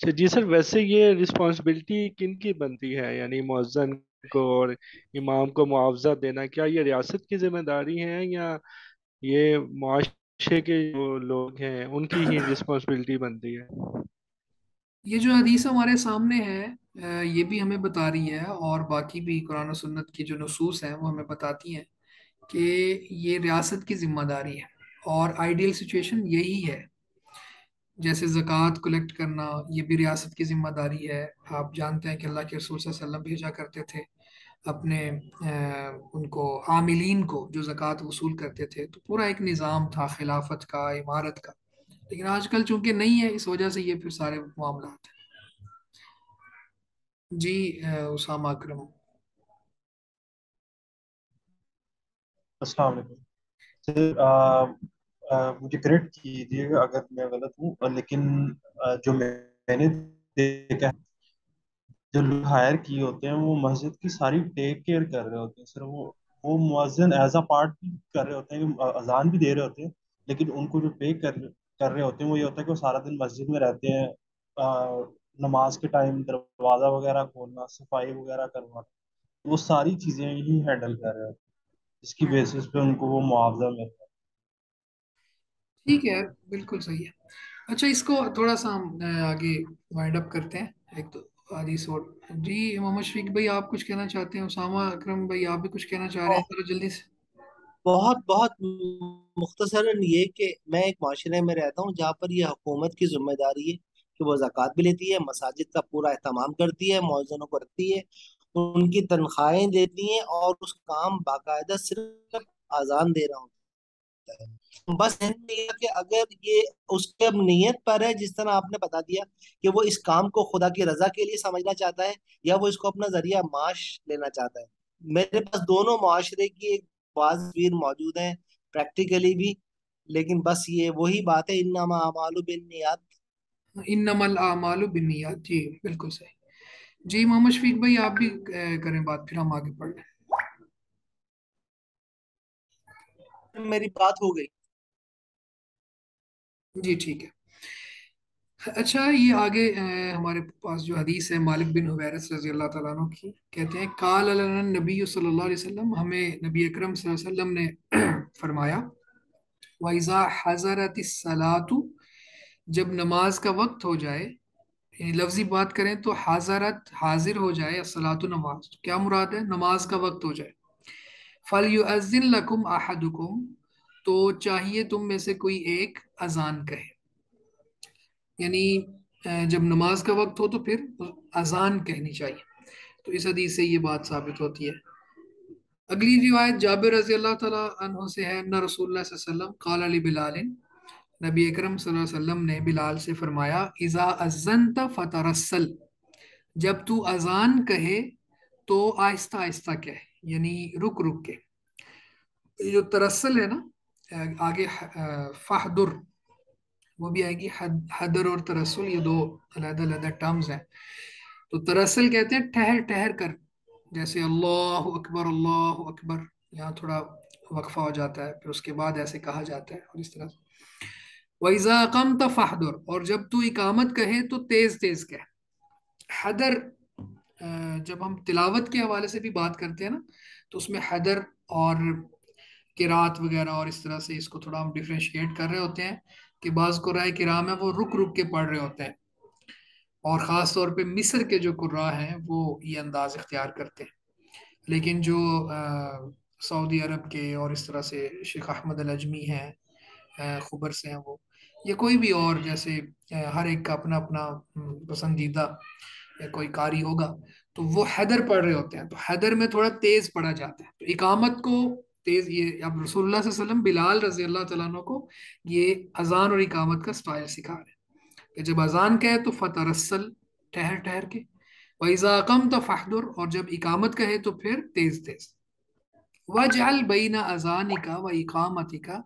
جی سر، ویسے یہ رسپانسبلٹی کن کی بنتی ہے؟ یعنی مؤذن کو اور امام کو معاوضہ دینا، کیا یہ ریاست کی ذمہ داری ہے یا یہ معاشرے کے جو لوگ ہیں ان کی ہی رسپانسبلٹی بنتی ہے؟ یہ جو حدیث ہمارے سامنے ہے یہ بھی ہمیں بتا رہی ہے، اور باقی بھی قرآن و سنت کی جو نصوص ہیں وہ ہمیں بتاتی ہیں کہ یہ ریاست کی ذمہ داری ہے، اور آئیڈیل سچویشن یہی ہے۔ جیسے زکوٰۃ کلیکٹ کرنا، یہ بھی ریاست کی ذمہ داری ہے۔ آپ جانتے ہیں کہ اللہ کے رسول صلی اللہ علیہ وسلم بھیجا کرتے تھے اپنے ان کو عاملین کو جو زکوٰۃ وصول کرتے تھے، تو پورا ایک نظام تھا خلافت کا، امارت کا۔ لیکن آج کل چونکہ نہیں ہے، اس وجہ سے یہ پھر سارے معاملات ہیں۔ جی اسامہ اکرم۔ السلام علیکم سر، مجھے کریکٹ کیجیے گا اگر میں غلط ہوں، لیکن جو میں نے دیکھا ہے، جو لوگ ہائر کیے ہوتے ہیں وہ مسجد کی ساری ٹیک کیئر کر رہے ہوتے ہیں سر۔ وہ مؤذن ایز اے پارٹ بھی کر رہے ہوتے ہیں، اذان بھی دے رہے ہوتے ہیں، لیکن ان کو جو پے کر رہے ہوتے ہیں وہ یہ ہوتا ہے کہ وہ سارا دن مسجد میں رہتے ہیں، نماز کے ٹائم دروازہ وغیرہ کھولنا، صفائی وغیرہ کرنا، وہ ساری چیزیں ہی ہینڈل کر رہے ہوتے ہیں، جس کی بیسس پہ ان کو وہ معاوضہ ملتا ہے۔ ٹھیک ہے، بالکل صحیح ہے۔ اچھا، اس کو تھوڑا سا ہم آگے وائنڈ اپ کرتے ہیں، ایک تو حدیث اور۔ جی محمد شفیق بھائی آپ کچھ کہنا چاہتے ہیں؟ اسامہ اکرم بھائی آپ بھی کچھ کہنا چاہ رہے ہیں؟ ذرا جلدی سے۔ بہت بہت مختصراً یہ کہ میں ایک معاشرے میں رہتا ہوں جہاں پر یہ حکومت کی ذمہ داری ہے کہ وہ زکوٰۃ بھی لیتی ہے، مساجد کا پورا اہتمام کرتی ہے، مؤذنوں کو رکھتی ہے، ان کی تنخواہیں دیتی ہیں، اور اس کام باقاعدہ صرف اذان دے رہا ہوں۔ بس یہ کہ اگر یہ اس کے نیت پر ہے، جس طرح آپ نے بتا دیا کہ وہ اس کام کو خدا کی رضا کے لیے سمجھنا چاہتا ہے یا وہ اس کو اپنا ذریعہ معاش لینا چاہتا ہے۔ میرے پاس دونوں معاشرے کی ایک بعض تصویر موجود ہیں، پریکٹیکلی بھی، لیکن بس یہ وہی بات ہے، انما اعمال بالنیات۔ انما الاعمال بالنیات، جی بالکل صحیح۔ جی محمد شفیق بھائی آپ بھی کریں بات، پھر ہم آگے پڑھ لیں۔ میری بات ہو گئی؟ جی ٹھیک ہے۔ اچھا، یہ آگے ہمارے پاس جو حدیث ہے مالک بن حویرث رضی اللہ تعالیٰ عنہ کی، کہتے ہیں قال لنا النبی صلی اللہ علیہ وسلم، ہمیں نبی اکرم صلی اللہ علیہ وسلم نے فرمایا، وَإِذَا حَضَرَتِ الصَّلَاةُ، جب نماز کا وقت ہو جائے، یعنی لفظی بات کریں تو حضرت حاضر ہو جائے، الصلاۃ نماز، کیا مراد ہے؟ نماز کا وقت ہو جائے۔ فَلْيُؤَذِّن لَكُمْ أَحَدُكُمْ، تو چاہیے تم میں سے کوئی ایک اذان کہے، یعنی جب نماز کا وقت ہو تو پھر اذان کہنی چاہیے۔ تو اس حدیث سے یہ بات ثابت ہوتی ہے۔ اگلی روایت جابر رضی اللہ تعالیٰ عنہ سے ہے، ان رسول اللہ صلی اللہ علیہ وسلم قال علی بلال، نبی اکرم صلی اللہ علیہ وسلم نے بلال سے فرمایا، اذا اذنت فترسل، جب تو اذان کہے تو آہستہ آہستہ کہے، یعنی رک رک کے۔ یہ جو ترسل ہے نا، آگے فحدر وہ بھی آئے گی، حدر اور ترسل یہ دو علیحدہ علیحدہ ٹرمز ہیں۔ تو ترسل کہتے ہیں ٹھہر ٹھہر کر، جیسے اللہ اکبر اللہ اکبر، یہاں تھوڑا وقفہ ہو جاتا ہے، پھر اس کے بعد ایسے کہا جاتا ہے، اور اس طرح سے۔ وَإِذَا قَمْتَ فَحْدُرْ، اور جب تو اقامت کہے تو تیز تیز کہے۔ حدر جب ہم تلاوت کے حوالے سے بھی بات کرتے ہیں نا، تو اس میں حدر اور قرات وغیرہ اور اس طرح سے اس کو تھوڑا ہم ڈیفرینشیٹ کر رہے ہوتے ہیں کہ بعض قرائے کرام ہیں وہ رک رک کے پڑھ رہے ہوتے ہیں، اور خاص طور پہ مصر کے جو قراء ہیں وہ یہ انداز اختیار کرتے ہیں۔ لیکن جو سعودی عرب کے اور اس طرح سے شیخ احمد العجمی ہیں، خبر سے ہیں وہ، یا کوئی بھی اور، جیسے ہر ایک کا اپنا اپنا پسندیدہ یا کوئی قاری ہوگا، تو وہ حیدر پڑھ رہے ہوتے ہیں، تو حیدر میں تھوڑا تیز پڑھا جاتا ہے۔ تو اقامت کو تیز، یہ اب رسول اللہ صلی اللہ علیہ وسلم بلال رضی اللہ تعالیٰ عنہ کو یہ اذان اور اقامت کا سٹائل سکھا رہے ہیں کہ جب اذان کہے تو فترسل، ٹھہر ٹھہر کے، وَإِذَا قَمْتَ فَحْدُرْ، اور جب اقامت کہے تو پھر تیز تیز۔ وَاجْعَلْ بَيْنَ أَذَانِكَ وَإِقَامَتِكَ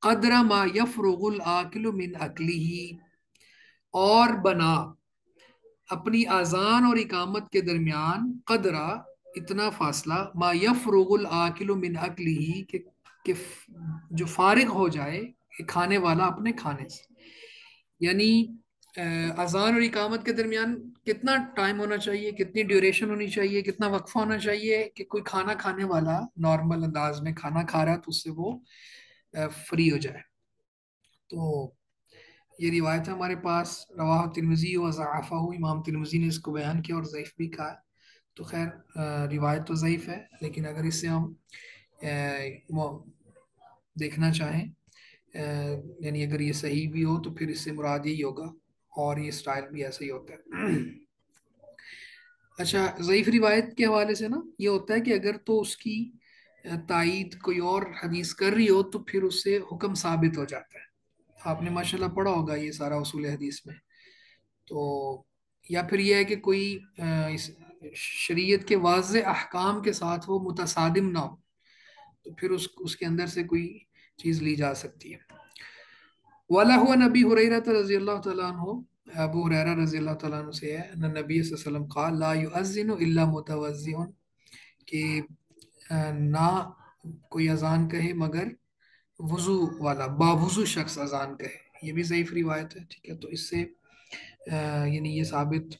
قَدْرَ مَا يَفْرُغُ الْآكِلُ مِنْ أَكْلِهِ، اور بنا اپنی اذان اور اقامت کے درمیان قدرہ، اتنا فاصلہ، ما یفرغ الآکل من اکلہ، کہ جو فارغ ہو جائے کھانے والا اپنے کھانے سے، یعنی اذان اور اقامت کے درمیان کتنا ٹائم ہونا چاہیے، کتنی ڈیوریشن ہونی چاہیے، کتنا وقفہ ہونا چاہیے کہ کوئی کھانا کھانے والا نارمل انداز میں کھانا کھا رہا ہے تو اس سے وہ فری ہو جائے؟ تو یہ روایت ہے ہمارے پاس، رواہ ترمذی و ضعفہ، امام ترمذی نے اس کو بیان کیا اور ضعیف بھی کہا ہے۔ تو خیر روایت تو ضعیف ہے، لیکن اگر اس سے ہم دیکھنا چاہیں یعنی اگر یہ صحیح بھی ہو تو پھر اس سے مراد یہی ہوگا، اور یہ سٹائل بھی ایسا ہی ہوتا ہے۔ اچھا، ضعیف روایت کے حوالے سے نا یہ ہوتا ہے کہ اگر تو اس کی تائید کوئی اور حدیث کر رہی ہو تو پھر اس سے حکم ثابت ہو جاتا ہے۔ آپ نے ماشاءاللہ پڑھا ہوگا یہ سارا اصول حدیث میں۔ تو یا پھر یہ ہے کہ کوئی اس شریعت کے واضح احکام کے ساتھ وہ متصادم نہ ہو، تو پھر اس کے اندر سے کوئی چیز لی جا سکتی ہے۔ وَلَهُ عَنْ أَبِي هُرَيْرَةَ رضی اللہ تعالیٰ عنہ، ابو ہریرہ رضی اللہ تعالیٰ عنہ سے ہے ان نبی صلی اللہ علیہ وسلم قال لا يؤذن الا متوضئ، کہ نہ کوئی اذان کہے مگر وضو والا، باوضو شخص اذان کہے۔ یہ بھی ضعیف روایت ہے، ٹھیک ہے۔ تو اس سے یعنی یہ ثابت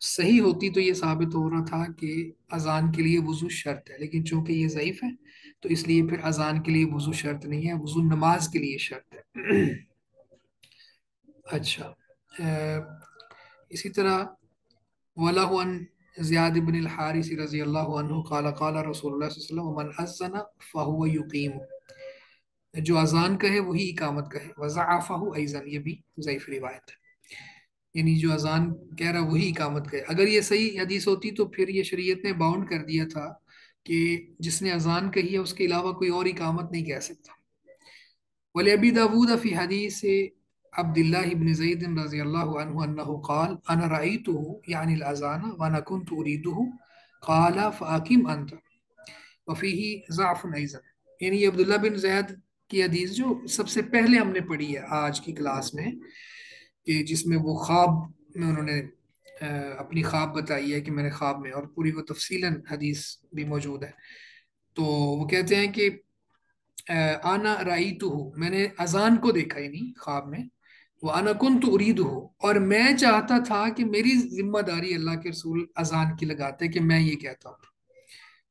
صحیح ہوتی تو یہ ثابت ہو رہا تھا کہ اذان کے لیے وضو شرط ہے، لیکن چونکہ یہ ضعیف ہے تو اس لیے پھر اذان کے لیے وضو شرط نہیں ہے، وضو نماز کے لیے شرط ہے۔ اچھا، اسی طرح وَلَهُ عَنْ زیاد بن الحارث رضی اللہ عنہ قال قال رسول اللہ صلی اللہ علیہ وسلم ومن اذن فهو یقیم، جو اذان کہے وہی اقامت کہے، وضعفہ ایضا، یہ بھی ضعیف روایت ہے، یعنی جو اذان کہہ رہا وہی اقامت کہے۔ اگر یہ صحیح حدیث ہوتی تو پھر یہ شریعت نے باؤنڈ کر دیا تھا کہ جس نے اذان کہی ہے اس کے علاوہ کوئی اور اقامت نہیں کہہ سکتا۔ وَلِأَبِي دَاوُودَ فِي حدیث عبد اللہ بن زید رضی اللہ عنہ انہ قال انا رأیتہ یعنی الاذان وانا كنت اريده قال فاقم انت وفیہ ضعف ایضا، یعنی یہ عبداللہ بن زید کی حدیث جو سب سے پہلے ہم نے پڑھی ہے آج کی کلاس میں، کہ جس میں وہ خواب میں انہوں نے اپنی خواب بتائی ہے کہ میں نے خواب میں، اور پوری وہ تفصیلاً حدیث بھی موجود ہے۔ تو وہ کہتے ہیں کہ آنا رأیتہ، میں نے اذان کو دیکھا یعنی خواب میں، وَأَنَا كُنْتُ أُرِيدُهُ، اور میں چاہتا تھا کہ میری ذمہ داری اللہ کے رسول اذان کی لگاتے کہ میں یہ کہتا ہوں۔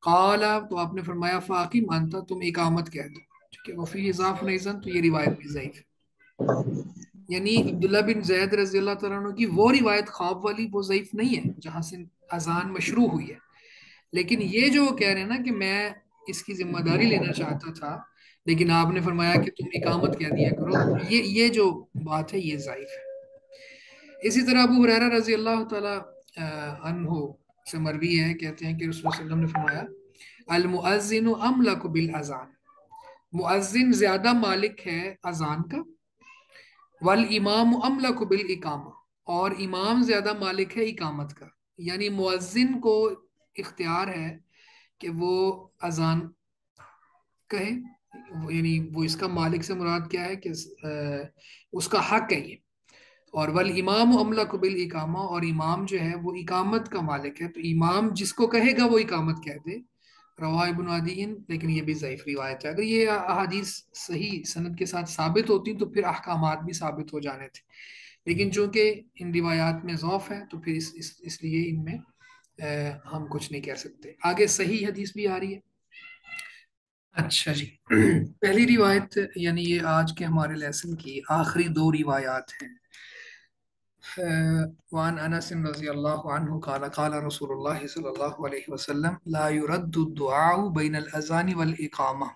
قال، تو آپ نے فرمایا فاقم انت، تم اقامت کہہ دو، ٹھیک ہے۔ وفیہ ضعف ایضا، تو یہ روایت بھی ضعیف ہے۔ یعنی عبداللہ بن زید رضی اللہ تعالیٰ عنہ کی وہ روایت خواب والی وہ ضعیف نہیں ہے جہاں سے اذان مشروع ہوئی ہے، لیکن یہ جو وہ کہہ رہے ہیں نا کہ میں اس کی ذمہ داری لینا چاہتا تھا لیکن آپ نے فرمایا کہ تم اقامت کہہ دیا کرو، یہ جو بات ہے یہ ضعیف ہے۔ اسی طرح ابو ہریرہ رضی اللہ تعالیٰ عنہ سے مروی ہے، کہتے ہیں کہ رسول اللہ صلی اللہ علیہ وسلم نے فرمایا المؤذن املک بالاذان، مؤذن زیادہ مالک ہے اذان کا، والامام املک بالاقامہ، اور امام زیادہ مالک ہے اقامت کا، یعنی مؤذن کو اختیار ہے کہ وہ اذان کہے، یعنی وہ اس کا مالک سے مراد کیا ہے کہ اس کا حق ہے یہ، اور والامام املک بالاقامہ، اور امام جو ہے وہ اقامت کا مالک ہے، تو امام جس کو کہے گا وہ اقامت کہہ دے۔ رواہ ابن عدی، لیکن یہ بھی ضعیف روایت ہے۔ اگر یہ احادیث صحیح سند کے ساتھ ثابت ہوتی تو پھر احکامات بھی ثابت ہو جانے تھے، لیکن چونکہ ان روایات میں ضعف ہے تو پھر اس لیے ان میں ہم کچھ نہیں کہہ سکتے۔ آگے صحیح حدیث بھی آ رہی ہے۔ اچھا جی، پہلی روایت یعنی یہ آج کے ہمارے لیسن کی آخری دو روایات ہیں۔ وعن انس رضی اللہ عنہ قال قال رسول اللہ صلی اللہ علیہ وسلم لا يرد الدعاء بین الاذان والاقامہ،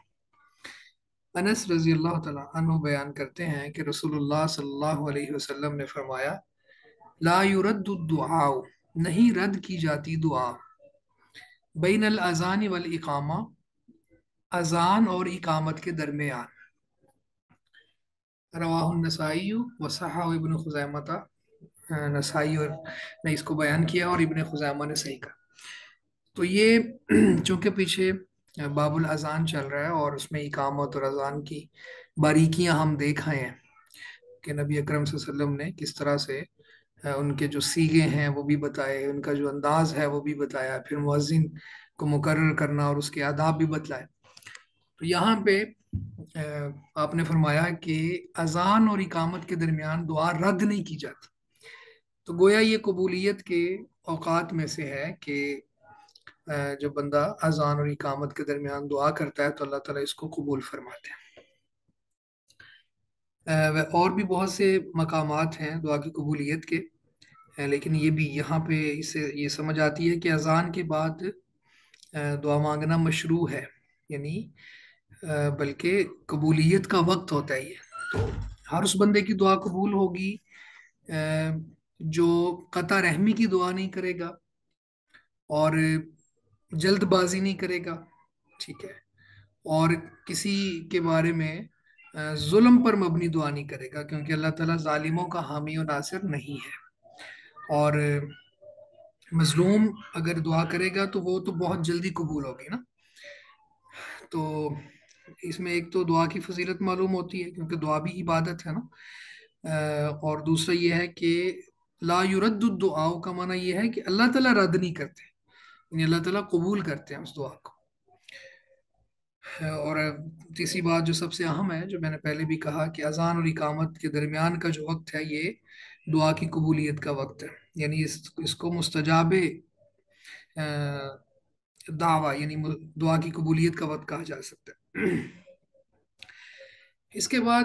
انس رضی اللہ تعالیٰ عنہ بیان کرتے ہیں کہ رسول اللہ صلی اللہ علیہ وسلم نے فرمایا لا يرد الدعاء، نہیں رد کی جاتی دعا، بین الاذان والاقامہ، اذان اور اقامت کے درمیان۔ رواہ النسائی وصححہ ابن خزیمہ، نسائی اور نے اس کو بیان کیا اور ابن خزیمہ نے صحیح کہا۔ تو یہ چونکہ پیچھے باب الاذان چل رہا ہے اور اس میں اقامت اور اذان کی باریکیاں ہم دیکھ آئے ہیں کہ نبی اکرم صلی اللہ علیہ وسلم نے کس طرح سے ان کے جو سیغے ہیں وہ بھی بتائے، ان کا جو انداز ہے وہ بھی بتایا، پھر مؤذن کو مقرر کرنا اور اس کے آداب بھی بتلائے۔ تو یہاں پہ آپ نے فرمایا کہ اذان اور اقامت کے درمیان دعا رد نہیں کی جاتی، تو گویا یہ قبولیت کے اوقات میں سے ہے کہ جب بندہ اذان اور اقامت کے درمیان دعا کرتا ہے تو اللہ تعالیٰ اس کو قبول فرماتے ہیں۔ اور بھی بہت سے مقامات ہیں دعا کی قبولیت کے، لیکن یہ بھی یہاں پہ اس سے یہ سمجھ آتی ہے کہ اذان کے بعد دعا مانگنا مشروع ہے، یعنی بلکہ قبولیت کا وقت ہوتا ہے یہ، تو ہر اس بندے کی دعا قبول ہوگی جو قطع رحمی کی دعا نہیں کرے گا اور جلد بازی نہیں کرے گا، ٹھیک ہے، اور کسی کے بارے میں ظلم پر مبنی دعا نہیں کرے گا، کیونکہ اللہ تعالیٰ ظالموں کا حامی و ناصر نہیں ہے، اور مظلوم اگر دعا کرے گا تو وہ تو بہت جلدی قبول ہوگی نا۔ تو اس میں ایک تو دعا کی فضیلت معلوم ہوتی ہے کیونکہ دعا بھی عبادت ہے نا، اور دوسرا یہ ہے کہ لا یرد الدعاء کا معنی یہ ہے کہ اللہ تعالیٰ رد نہیں کرتے، یعنی اللہ تعالیٰ قبول کرتے ہیں اس دعا کو۔ اور تیسری بات جو سب سے اہم ہے، جو میں نے پہلے بھی کہا کہ اذان اور اقامت کے درمیان کا جو وقت ہے یہ دعا کی قبولیت کا وقت ہے، یعنی اس کو مستجاب دعویٰ یعنی دعا کی قبولیت کا وقت کہا جا سکتا ہے۔ اس کے بعد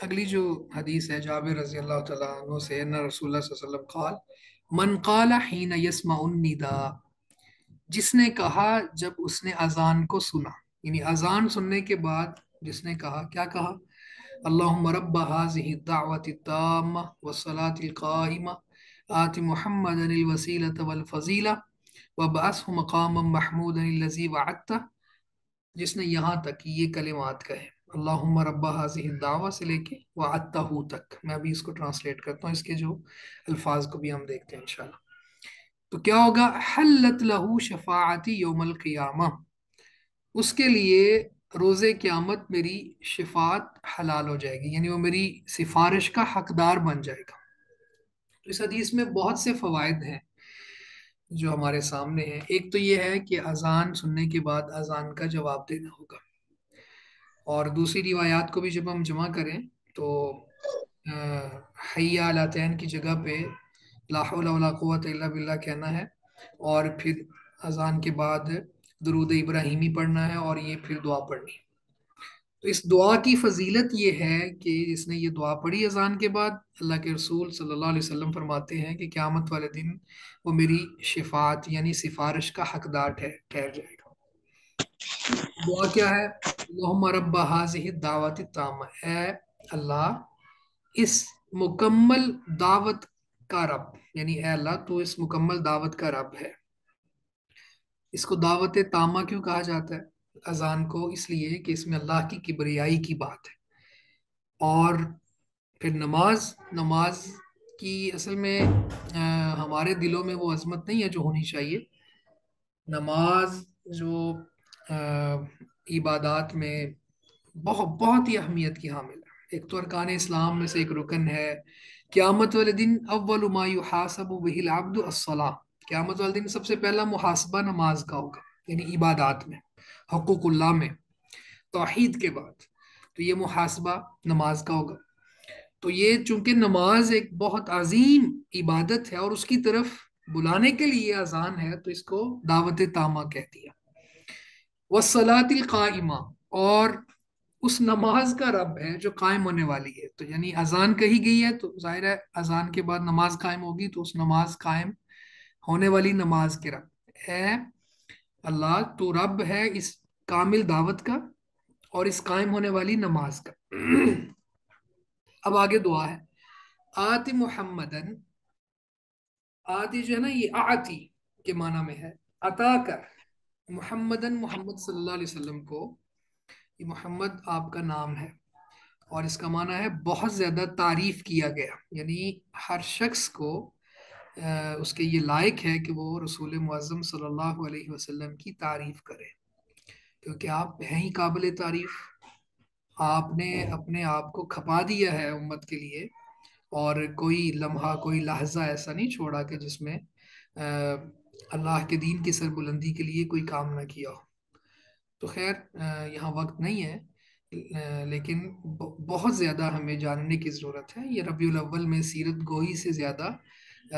اگلی جو حدیث ہے جابر رضی اللہ تعالیٰ عنہ سے، ان رسول اللہ صلی اللہ علیہ وسلم قال من قال حین یسمع النداء، جس نے کہا جب اس نے اذان کو سنا، یعنی اذان سننے کے بعد جس نے کہا، کیا کہا؟ اللہم رب هذه الدعوة التامة والصلاة القائمة آت محمدا الوسیلة والفضیلہ وابعثه مقاما محمودا الذی وعدتہ، جس نے یہاں تک یہ کلمات کہے، اللہم رب هذه الدعوة سے لے کے وعدتہ تک، میں ابھی اس کو ٹرانسلیٹ کرتا ہوں، اس کے جو الفاظ کو بھی ہم دیکھتے ہیں انشاءاللہ۔ تو کیا ہوگا؟ حلت لہو شفاعتی یوم القیامہ، اس کے لیے روز قیامت میری شفاعت حلال ہو جائے گی، یعنی وہ میری سفارش کا حقدار بن جائے گا۔ تو اس حدیث میں بہت سے فوائد ہیں جو ہمارے سامنے ہیں۔ ایک تو یہ ہے کہ اذان سننے کے بعد اذان کا جواب دینا ہوگا، اور دوسری روایات کو بھی جب ہم جمع کریں تو حی علی الطین کی جگہ پہ لا حول ولا قوت الا باللہ کہنا ہے، اور پھر اذان کے بعد درود ابراہیمی پڑھنا ہے، اور یہ پھر دعا پڑھنی ہے۔ تو اس دعا کی فضیلت یہ ہے کہ جس نے یہ دعا پڑھی اذان کے بعد، اللہ کے رسول صلی اللہ علیہ وسلم فرماتے ہیں کہ قیامت والے دن وہ میری شفاعت یعنی سفارش کا حقدار ٹھہر جائے گا۔ دعا کیا ہے؟ اللہم رب هذه الدعوۃ التامہ، اے اللہ اس مکمل دعوت کا رب، یعنی اے اللہ تو اس مکمل دعوت کا رب ہے۔ اس کو دعوت تامہ کیوں کہا جاتا ہے اذان کو؟ اس لیے کہ اس میں اللہ کی کبریائی کی بات ہے، اور پھر نماز کی اصل میں ہمارے دلوں میں وہ عظمت نہیں ہے جو ہونی چاہیے۔ نماز جو عبادات میں بہت ہی اہمیت کی حامل ہے، ایک تو ارکان اسلام میں سے ایک رکن ہے۔ قیامت والے دن اول ما یحاسب بہ العبد الصلاۃ، قیامت والے دن سب سے پہلا محاسبہ نماز کا ہوگا، یعنی عبادات میں، حقوق اللہ میں، توحید کے بعد تو یہ محاسبہ نماز کا ہوگا۔ تو یہ چونکہ نماز ایک بہت عظیم عبادت ہے اور اس کی طرف بلانے کے لیے اذان ہے، تو اس کو دعوت تامہ کہہ دیا۔ والصلاۃ القائمہ، اور اس نماز کا رب ہے جو قائم ہونے والی ہے، تو یعنی اذان کہی گئی ہے تو ظاہر ہے اذان کے بعد نماز قائم ہوگی، تو اس نماز قائم ہونے والی نماز کے رب اے اللہ تو رب ہے اس کامل دعوت کا اور اس قائم ہونے والی نماز کا۔ اب آگے دعا ہے، آتی محمدن، آتی جو ہے نا یہ آتی کے معنی میں ہے، عطا کر، محمدن محمد صلی اللہ علیہ وسلم کو، یہ محمد آپ کا نام ہے اور اس کا معنی ہے بہت زیادہ تعریف کیا گیا، یعنی ہر شخص کو اس کے یہ لائق ہے کہ وہ رسول معظم صلی اللہ علیہ وسلم کی تعریف کرے، کیونکہ آپ ہیں ہی قابل تعریف۔ آپ نے اپنے آپ کو کھپا دیا ہے امت کے لیے، اور کوئی لمحہ کوئی لحظہ ایسا نہیں چھوڑا کہ جس میں اللہ کے دین کی سربلندی کے لیے کوئی کام نہ کیا ہو۔ تو خیر یہاں وقت نہیں ہے، لیکن بہت زیادہ ہمیں جاننے کی ضرورت ہے. یہ ربیع الاول میں سیرت گوئی سے زیادہ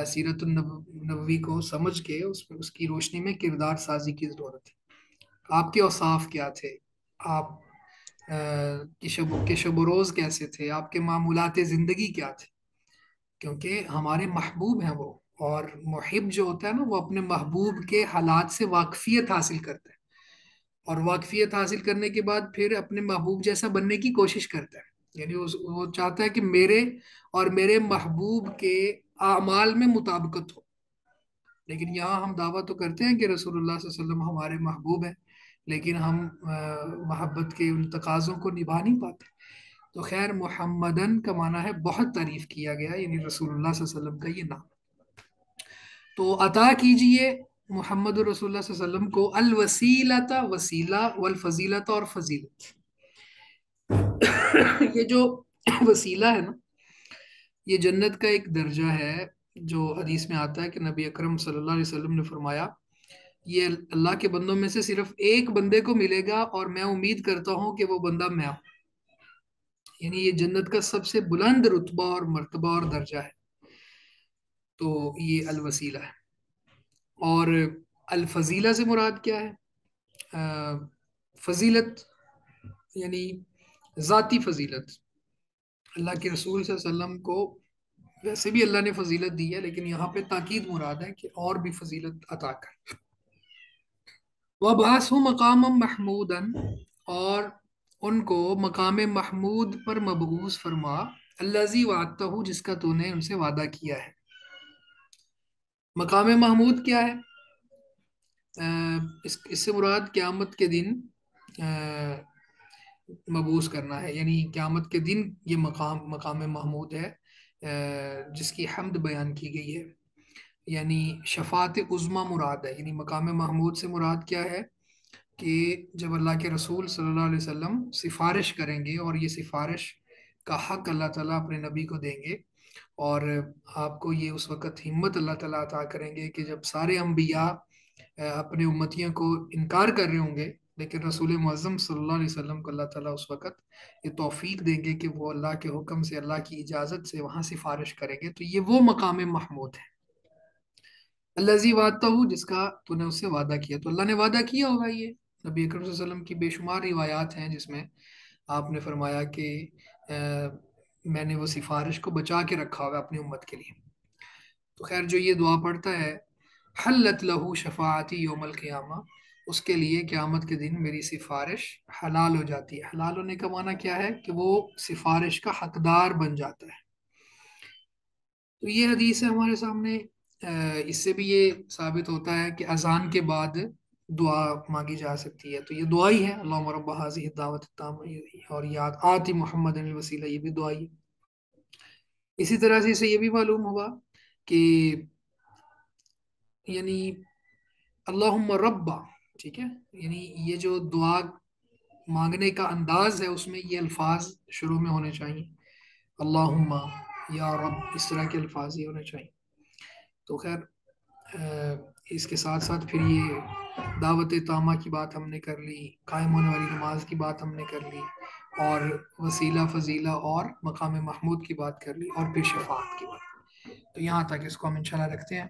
سیرت النبوی کو سمجھ کے اس کی روشنی میں کردار سازی کی ضرورت ہے. آپ کے اوصاف کیا تھے، آپ کے شب و روز کیسے تھے، آپ کے معمولات زندگی کیا تھے، کیونکہ ہمارے محبوب ہیں وہ. اور محب جو ہوتا ہے نا، وہ اپنے محبوب کے حالات سے واقفیت حاصل کرتا ہے، اور واقفیت حاصل کرنے کے بعد پھر اپنے محبوب جیسا بننے کی کوشش کرتا ہے. یعنی وہ چاہتا ہے کہ میرے اور میرے محبوب کے اعمال میں مطابقت ہو. لیکن یہاں ہم دعویٰ تو کرتے ہیں کہ رسول اللہ صلی اللہ علیہ وسلم ہمارے محبوب ہیں، لیکن ہم محبت کے ان تقاضوں کو نبھا نہیں پاتے. تو خیر محمدن کا معنی ہے بہت تعریف کیا گیا، یعنی رسول اللہ صلی اللہ علیہ وسلم کا یہ نام. تو عطا کیجئے محمد رسول اللہ صلی اللہ علیہ وسلم کو الوسیلۃ، وسیلہ، والفضیلۃ، اور فضیلت. یہ جو وسیلہ ہے نا، یہ جنت کا ایک درجہ ہے، جو حدیث میں آتا ہے کہ نبی اکرم صلی اللہ علیہ وسلم نے فرمایا یہ اللہ کے بندوں میں سے صرف ایک بندے کو ملے گا، اور میں امید کرتا ہوں کہ وہ بندہ میں ہوں. یعنی یہ جنت کا سب سے بلند رتبہ اور مرتبہ اور درجہ ہے. تو یہ الوسیلہ ہے. اور الفضیلہ سے مراد کیا ہے؟ فضیلت یعنی ذاتی فضیلت. اللہ کے رسول صلی اللہ علیہ وسلم کو ویسے بھی اللہ نے فضیلت دی ہے، لیکن یہاں پہ تاکید مراد ہے کہ اور بھی فضیلت عطا کر. وَبَعَثْهُ مَقَامًا مَحْمُودًا، اور ان کو مقام محمود پر مبعوث فرما. الَّذِي وَعَدتَّهُ، جس کا تو نے ان سے وعدہ کیا ہے. مقام محمود کیا ہے؟ اس سے مراد قیامت کے دن مبعوث کرنا ہے. یعنی قیامت کے دن یہ مقام محمود ہے جس کی حمد بیان کی گئی ہے. یعنی شفاعت عظمیٰ مراد ہے. یعنی مقام محمود سے مراد کیا ہے کہ جب اللہ کے رسول صلی اللہ علیہ وسلم سفارش کریں گے، اور یہ سفارش کا حق اللہ تعالیٰ اپنے نبی کو دیں گے، اور آپ کو یہ اس وقت ہمت اللہ تعالیٰ عطا کریں گے کہ جب سارے انبیاء اپنے امتیوں کو انکار کر رہے ہوں گے، لیکن رسول معظم صلی اللہ علیہ وسلم کو اللہ تعالیٰ اس وقت یہ توفیق دیں گے کہ وہ اللہ کے حکم سے، اللہ کی اجازت سے وہاں سفارش کریں گے. تو یہ وہ مقام محمود ہے. الذی وعدتہ، جس کا تو نے اس سے وعدہ کیا. تو اللہ نے وعدہ کیا ہوگا. یہ نبی اکرم صلی اللہ علیہ وسلم کی بے شمار روایات ہیں جس میں آپ نے فرمایا کہ میں نے وہ سفارش کو بچا کے رکھا ہوگا اپنی امت کے لیے. تو خیر جو یہ دعا پڑھتا ہے حلت لہو شفاعتی یوم القیامہ، اس کے لیے قیامت کے دن میری سفارش حلال ہو جاتی ہے. حلال ہونے کا معنی کیا ہے؟ کہ وہ سفارش کا حقدار بن جاتا ہے. تو یہ حدیث ہے ہمارے سامنے. اس سے بھی یہ ثابت ہوتا ہے کہ اذان کے بعد دعا مانگی جا سکتی ہے. تو یہ دعا ہی ہے، اللہم رب هذه الدعوۃ التامہ، اور یاد آتی محمد الوسیلہ، یہ بھی دعا ہی ہے. اسی طرح سے اسے یہ بھی معلوم ہوا کہ یعنی اللہم ربا، ٹھیک ہے، یعنی یہ جو دعا مانگنے کا انداز ہے اس میں یہ الفاظ شروع میں ہونے چاہیے، اللہم، یا رب، اس طرح کے الفاظ ہی ہونے چاہیے. تو خیر اس کے ساتھ ساتھ پھر یہ دعوت تامہ کی بات ہم نے کر لی، قائم ہونے والی نماز کی بات ہم نے کر لی، اور وسیلہ، فضیلہ اور مقام محمود کی بات کر لی، اور پھر شفاعت کی بات. تو یہاں تک اس کو ہم انشاءاللہ رکھتے ہیں.